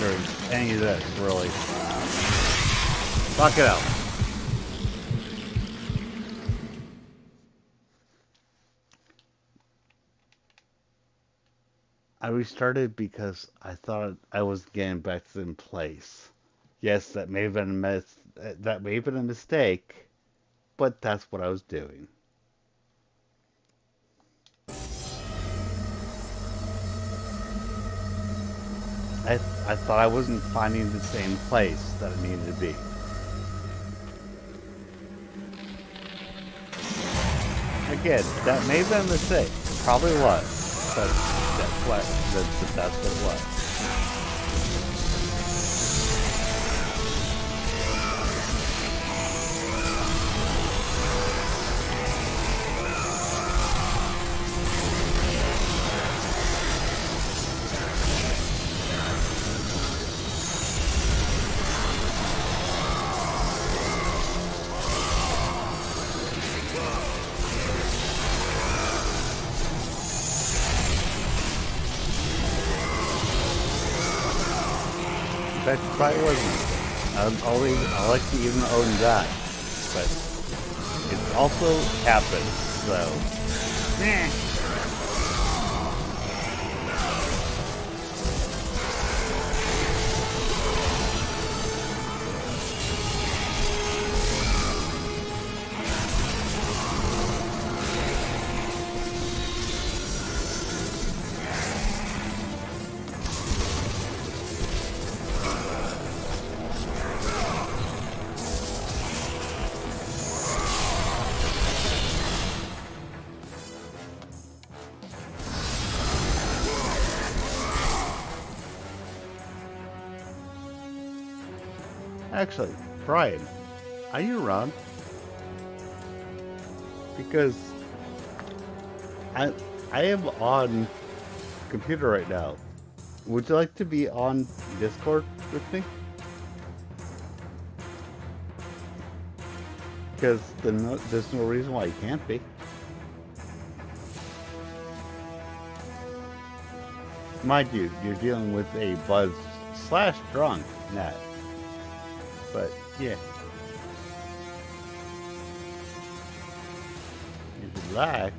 or any of this, really. Fuck it out. I restarted because I thought I was getting back to the same place. Yes, that may have been a mistake, but that's what I was doing. I thought I wasn't finding the same place that I needed to be. Again, that may have been a mistake. Probably was, but that's what it was. That probably wasn't. I like to even own that, but it also happened. So, meh. Actually, Brian, are you around? Because I am on computer right now. Would you like to be on Discord with me? Because there's no reason why you can't be. Mind you, you're dealing with a buzz/drunk net. But yeah, you should back.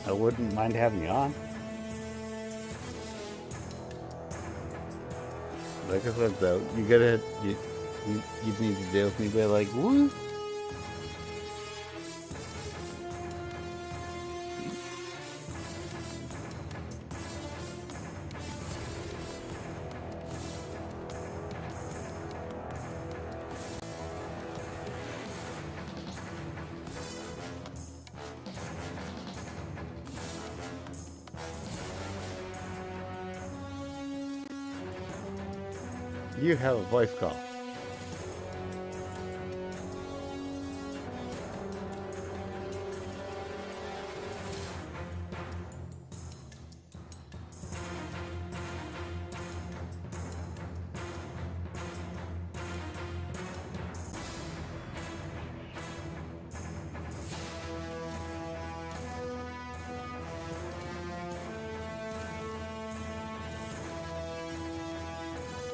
I wouldn't mind having you on. Like I said, though, you need to deal with me by like, woo. You have a voice call.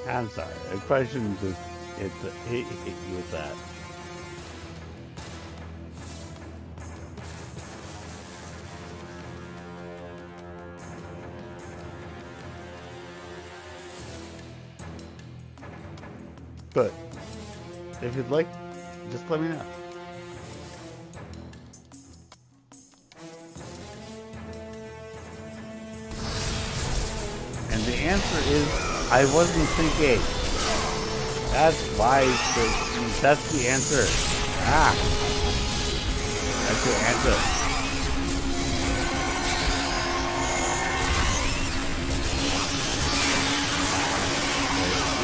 I'm sorry. I probably shouldn't just hit you with that. But if you'd like, just let me know. And the answer is I wasn't thinking. That's why. That's the answer. Ah, that's the answer.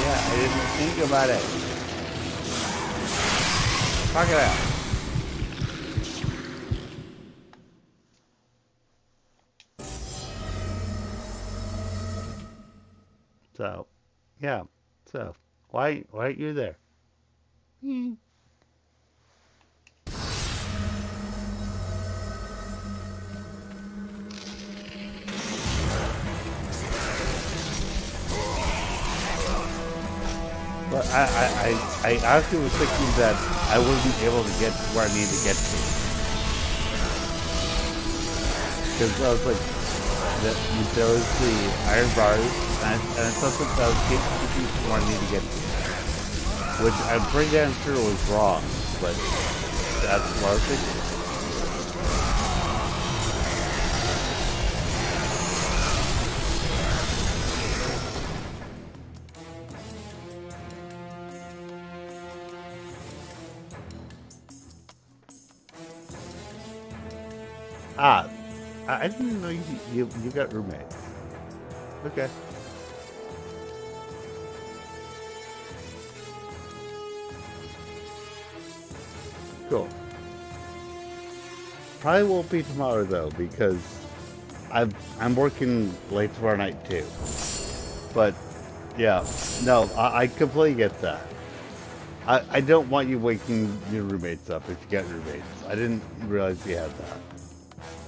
Yeah, I didn't think about it. Talk it out. So, yeah. So, why aren't you there? But I honestly was thinking that I wasn't able to get where I needed to get to. Because I was like, there was the iron bars, and I thought that I was getting to where I needed to get to. Which I'm pretty damn sure was wrong, but that's what I was thinking. Ah, I didn't know you got roommates. Okay. Cool. Probably won't be tomorrow though because I'm working late tomorrow night too. But yeah, no, I completely get that. I don't want you waking your roommates up if you get roommates. I didn't realize you had that.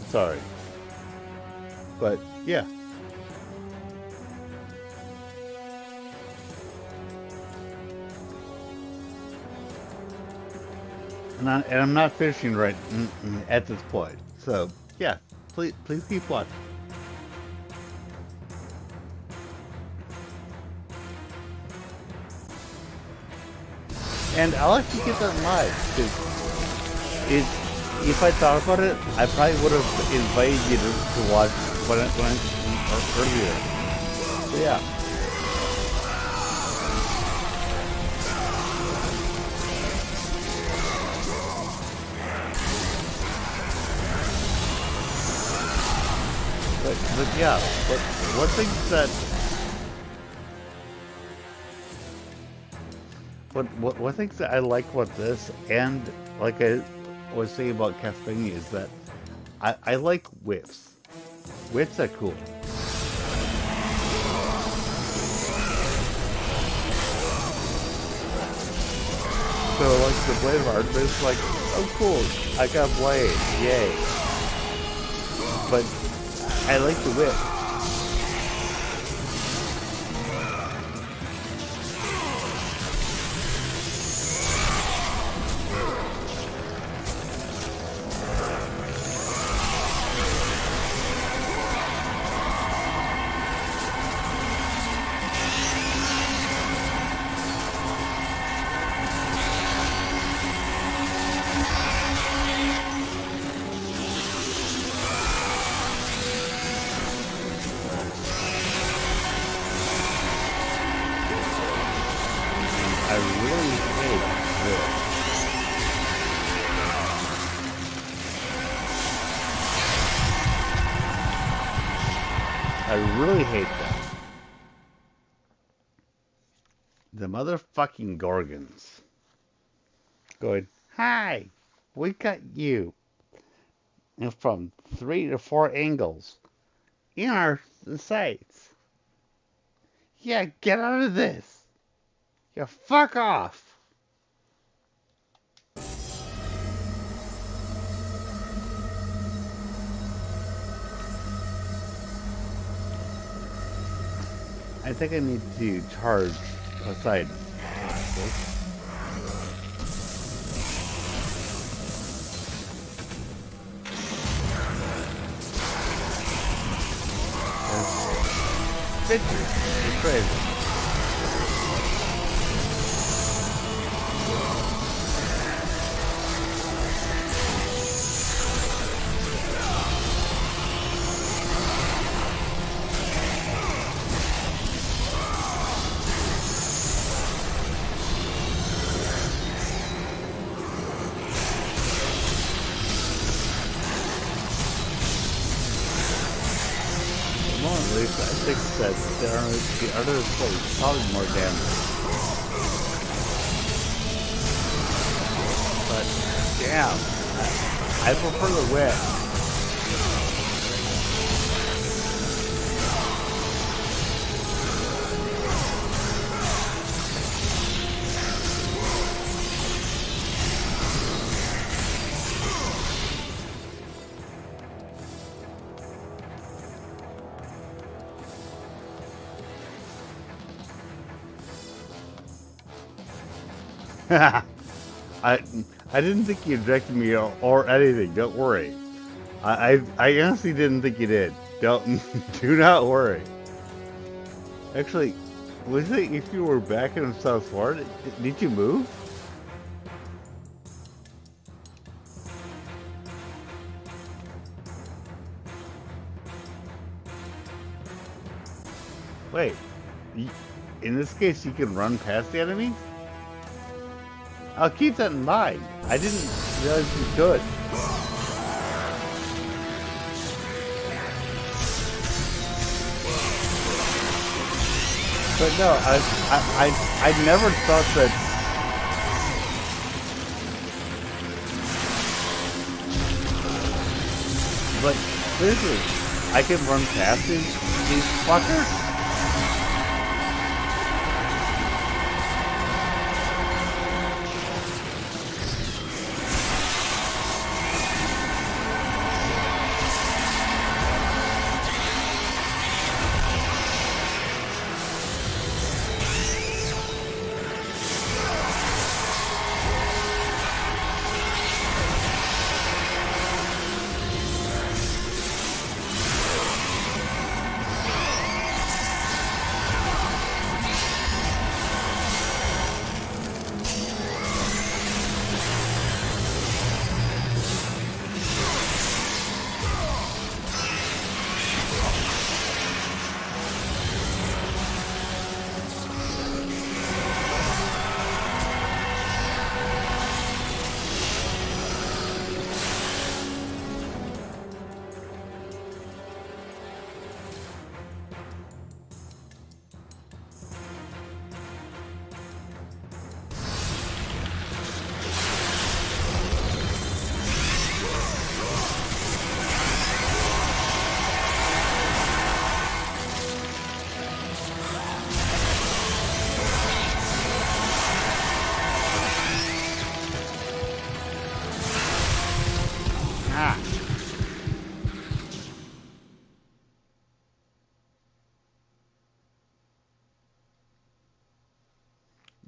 Sorry. But yeah. And I'm not fishing right at this point. So yeah, please keep watching. And I'll actually get that live because if I thought about it, I probably would have invited you to watch when earlier. So yeah. But yeah, but one thing that one thing that I like about this, and like I was saying about Castlevania, is that I like whiffs. Whiffs are cool. So like the Blade of Artemis, like Oh, cool. I got blade. Yay. But I like the whip. I really hate this. I really hate that. The motherfucking Gorgons. Going, hi, we got you. And from 3 to 4 angles in our sights. Yeah, get out of this. Yeah, fuck off. I think I need to charge aside. Bitches, you're crazy. Well, at least I think that the other place probably more damage. But damn, I prefer the whip. I I didn't think you rejected me or anything. Don't worry. I honestly didn't think you did. Don't do not worry. Actually, was it if you were back in South Florida? Did you move? Wait. In this case, you can run past the enemies? I'll keep that in mind. I didn't realize you could. But no, I never thought that. But seriously, I can run past these fuckers.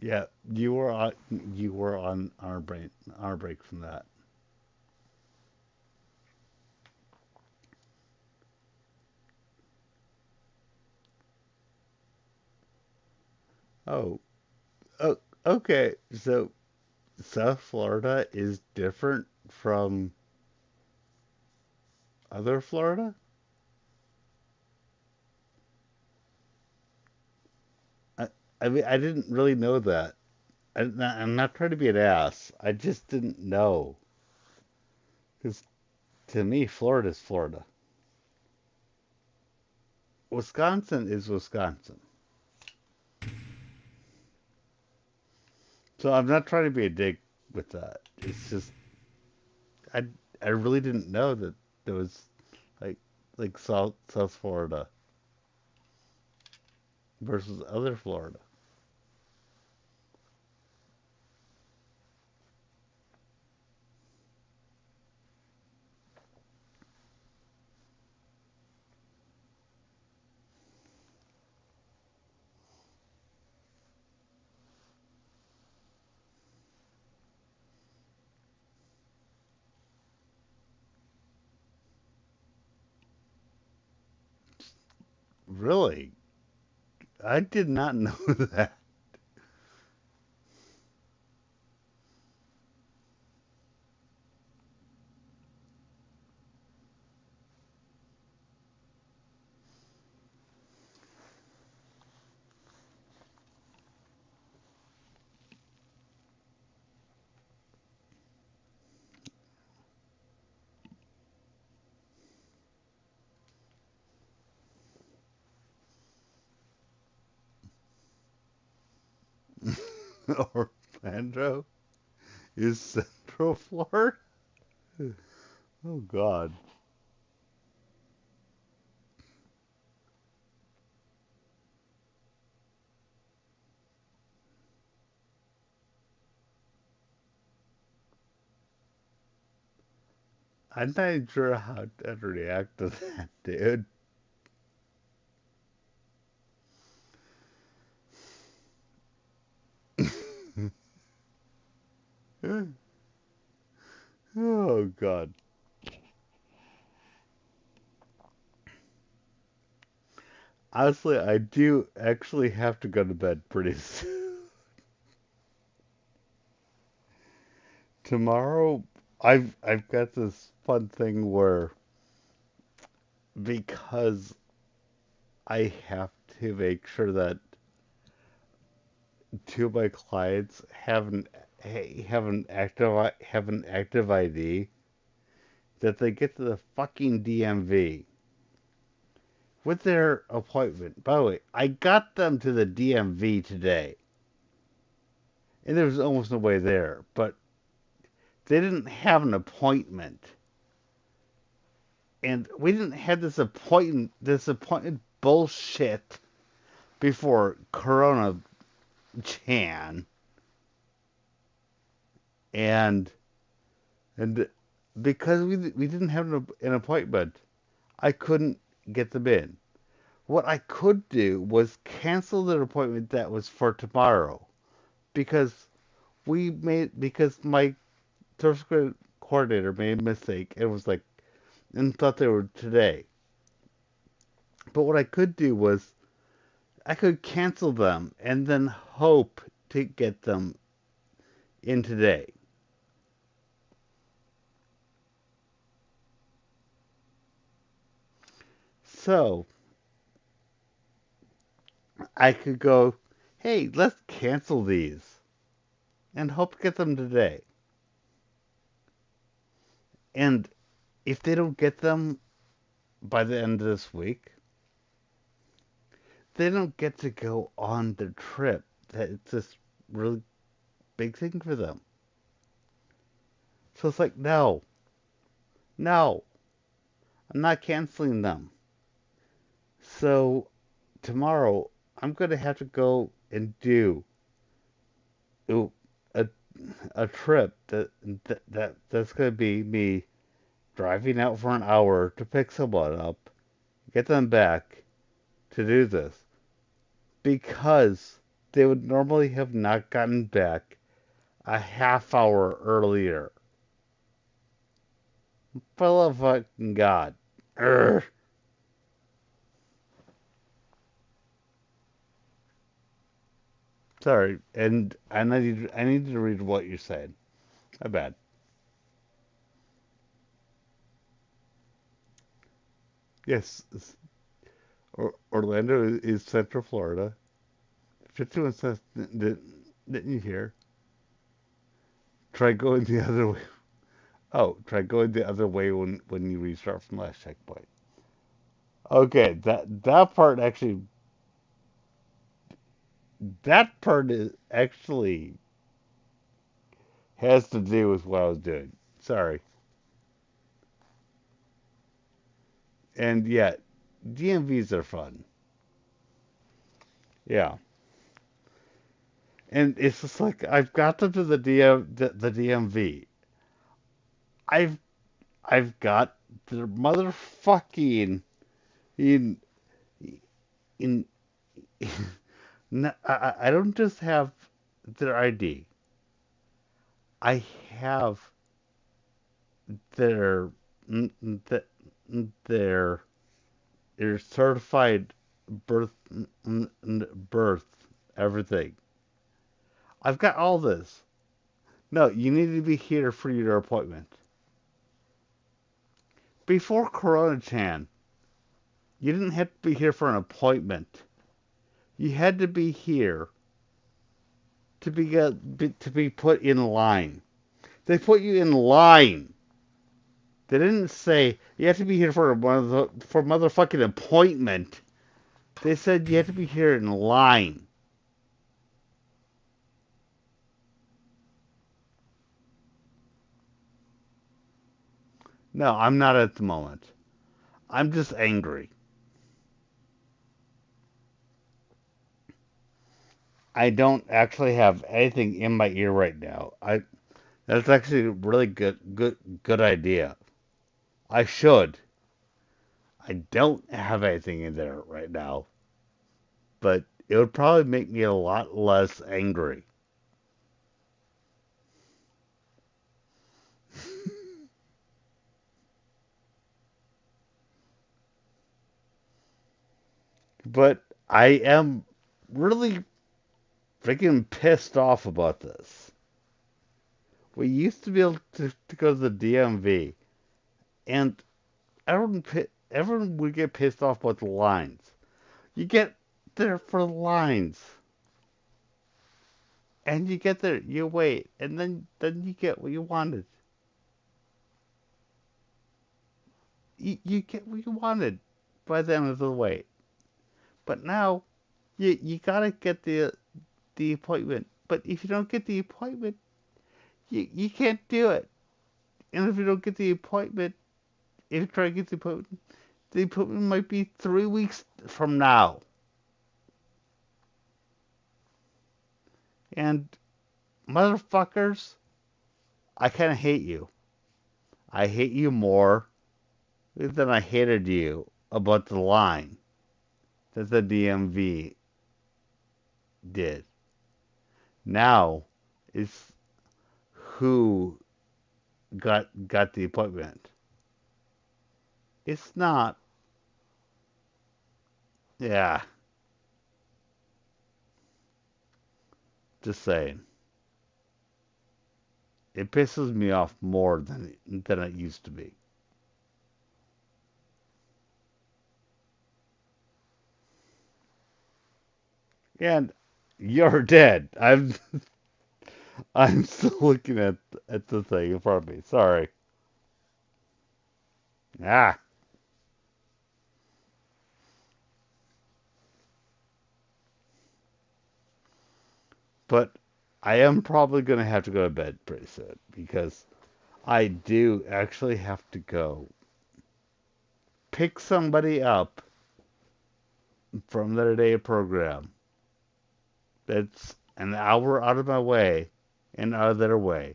Yeah, you were on our break from that. Oh, oh, okay. So South Florida is different from other Florida? I, I mean, I didn't really know that. I'm not trying to be an ass. I just didn't know. Because to me, Florida's Florida. Wisconsin is Wisconsin. So I'm not trying to be a dick with that. It's just I I really didn't know that there was like South Florida versus other Florida. Really? I did not know that. Orlando is Central Florida? Oh God. I'm not even sure how to react to that, dude. Oh God. Honestly, I do actually have to go to bed pretty soon. Tomorrow, I've got this fun thing where because I have to make sure that two of my clients have an active ID that they get to the fucking DMV with their appointment. By the way, I got them to the DMV today, and there was almost no way there, but they didn't have an appointment, and we didn't have this appointment bullshit before Corona Chan, and and because we didn't have an appointment, I couldn't get them in. What I could do was cancel the appointment that was for tomorrow because because my service coordinator made a mistake and was like and thought they were today. But what I could do was I could cancel them and then hope to get them in today. So I could go, hey, let's cancel these and hope to get them today. And if they don't get them by the end of this week, they don't get to go on the trip. That it's this really big thing for them. So it's like, no, no, I'm not canceling them. So tomorrow, I'm gonna have to go and do a a trip that's gonna be me driving out for an hour to pick someone up, get them back to do this because they would normally have not gotten back a half hour earlier. For the love of fucking God. Urgh. Sorry, and I need to read what you said. My bad. Yes, Orlando is Central Florida. 51 says, didn't you hear? Try going the other way. Oh, try going the other way when you restart from last checkpoint. Okay, that part actually that part is actually has to do with what I was doing. Sorry. And yet, DMVs are fun. Yeah. And it's just like I've got them to the DMV. I've I've got their motherfucking in in I don't just have their ID. I have their their their certified birth birth everything. I've got all this. No, you need to be here for your appointment. Before Corona Chan, you didn't have to be here for an appointment. You had to be here to be put in line. They put you in line. They didn't say you have to be here for for motherfucking appointment. They said you have to be here in line. No, I'm not at the moment. I'm just angry. I don't actually have anything in my ear right now. I That's actually a really good idea. I should. I don't have anything in there right now, but it would probably make me a lot less angry. But I am really freaking pissed off about this. We used to be able to go to the DMV, and everyone would get pissed off about the lines. You get there for lines, and you get there, you wait, and then you get what you wanted. You get what you wanted by the end of the wait. But now you gotta get the appointment. But if you don't get the appointment, you can't do it. And if you don't get the appointment, if you try to get the appointment might be 3 weeks from now. And motherfuckers, I kind of hate you. I hate you more than I hated you about the line that the DMV did. Now it's who got the appointment. It's not. Yeah, just saying. It pisses me off more than it used to be. And you're dead. I'm still looking at the thing in front of me. Sorry. Ah, but I am probably gonna have to go to bed pretty soon because I do actually have to go pick somebody up from their day program that's an hour out of my way and out of their way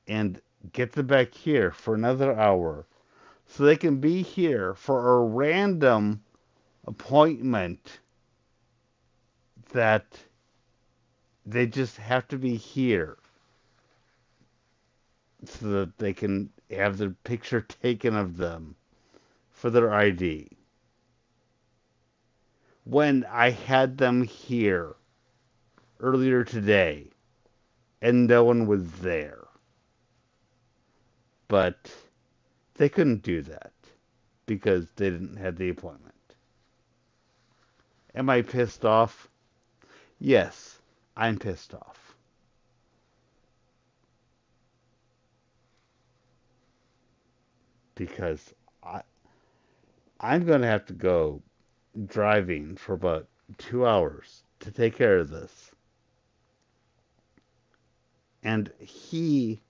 and get them back here for another hour so they can be here for a random appointment that They just have to be here so that they can have their picture taken of them for their ID. When I had them here earlier today and no one was there, but they couldn't do that because they didn't have the appointment. Am I pissed off? Yes, I'm pissed off. Because I'm going to have to go driving for about 2 hours to take care of this. And he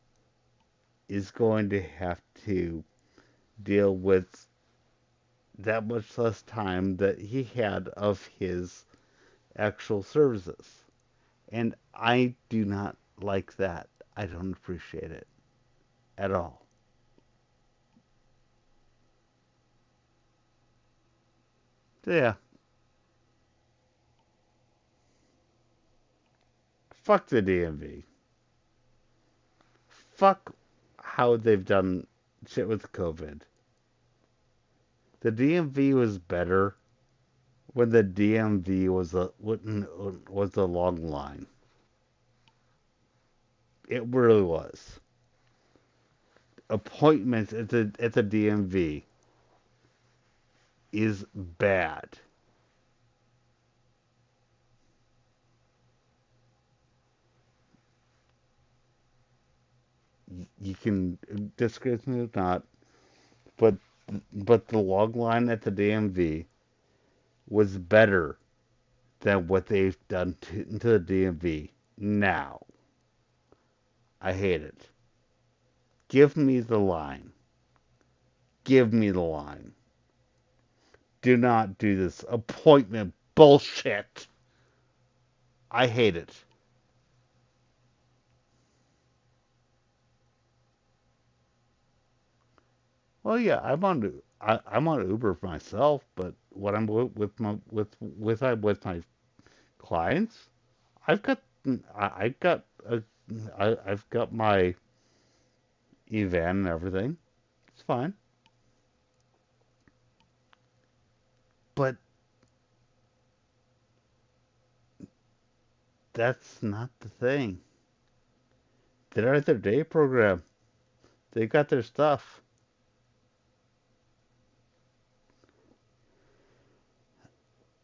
is going to have to deal with that much less time that he had of his actual services. And I do not like that. I don't appreciate it at all. So yeah, fuck the DMV. Fuck how they've done shit with COVID. The DMV was better when the DMV was a long line. It really was. Appointments at the DMV is bad. You can disagree with me or not, but the long line at the DMV was better than what they've done to the DMV now. I hate it. Give me the line. Give me the line. Do not do this appointment bullshit. I hate it. Well, yeah, I'm on Uber myself, but when I'm with my clients, I've got I've got I've got my evan and everything. It's fine. But that's not the thing. They're at their day program. They got their stuff.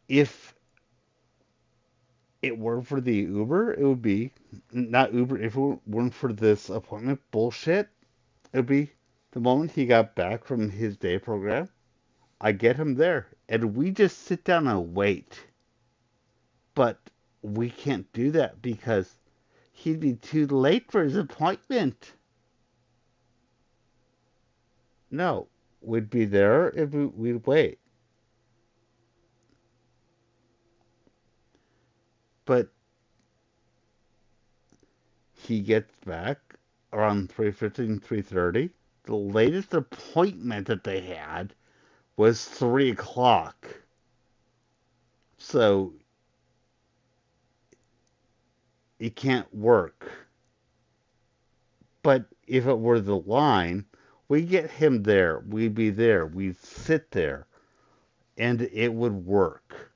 If it weren't for the Uber, it would be not Uber. If it weren't for this appointment bullshit, it would be the moment he got back from his day program. I get him there, and we just sit down and wait. But we can't do that because he'd be too late for his appointment. No, we'd be there if we'd wait. But he gets back around 3:15, 3:30. The latest appointment that they had was 3 o'clock. So it can't work. But if it were the line, we get him there. We'd be there. We'd sit there. And it would work.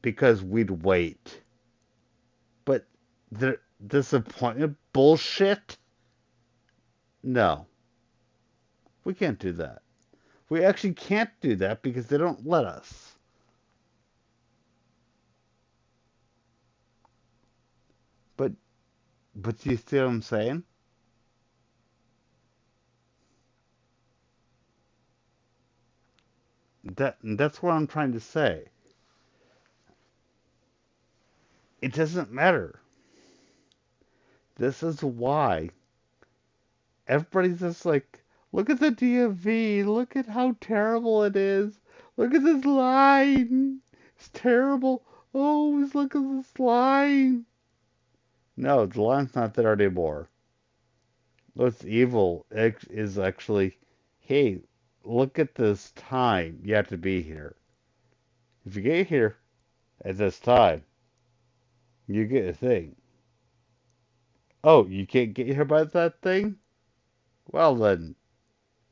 Because we'd wait. But this appointment bullshit? No. We can't do that. We actually can't do that because they don't let us. But you see what I'm saying? That's what I'm trying to say. It doesn't matter. This is why everybody's just like, look at the DMV, look at how terrible it is. Look at this line. It's terrible. Oh, look at this line. No, the line's not there anymore. What's evil is actually, hey, look at this time you have to be here. If you get here at this time, you get a thing. Oh, you can't get here by that thing? Well then,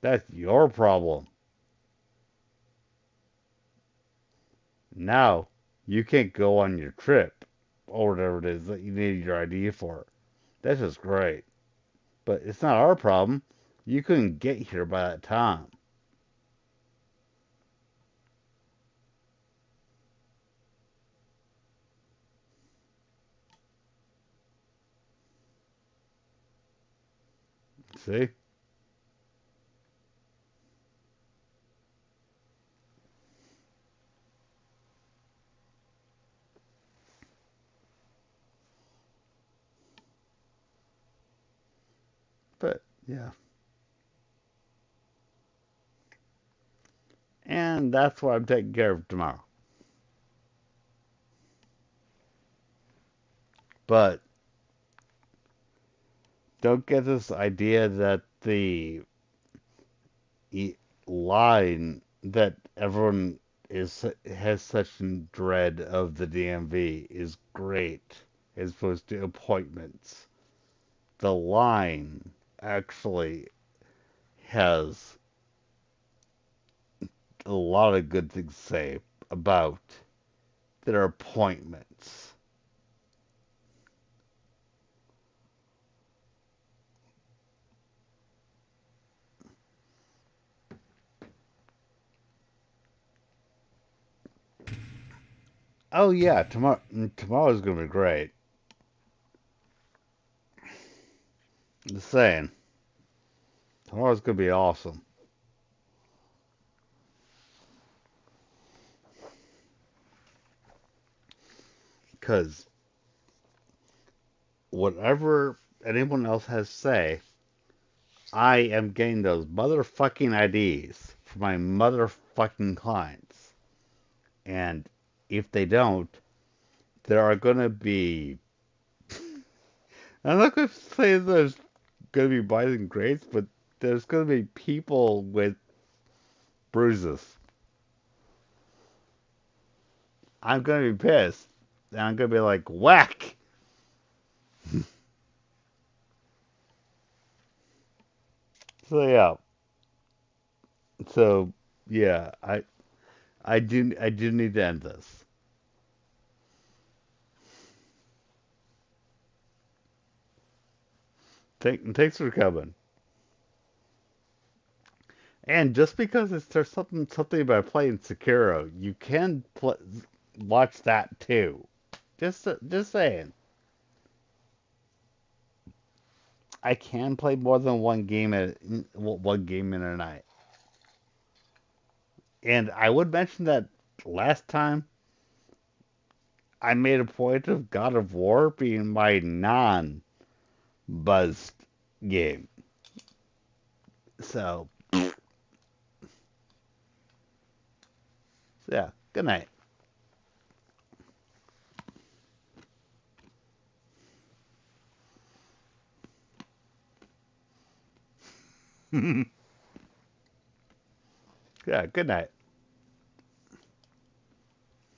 that's your problem. Now, you can't go on your trip, or whatever it is that you need your ID for. That's just great. But it's not our problem. You couldn't get here by that time. See? But, yeah. And that's what I'm taking care of tomorrow. But don't get this idea that the line that everyone is has such dread of the DMV is great as opposed to appointments. The line actually has a lot of good things to say about their appointments. Oh yeah, tomorrow's gonna be great. Just saying, tomorrow's gonna be awesome because whatever anyone else has to say, I am getting those motherfucking IDs for my motherfucking clients. And if they don't, there are going to be. I'm not going to say there's going to be boys and greats, but there's going to be people with bruises. I'm going to be pissed. And I'm going to be like, whack! So, yeah. So, yeah, I do need to end this. Thanks for coming. And just because there's something about playing Sekiro, you can watch that too. Just saying, I can play more than one game in a night. And I would mention that last time I made a point of God of War being my non-buzzed game. So yeah, good night. Yeah, good night.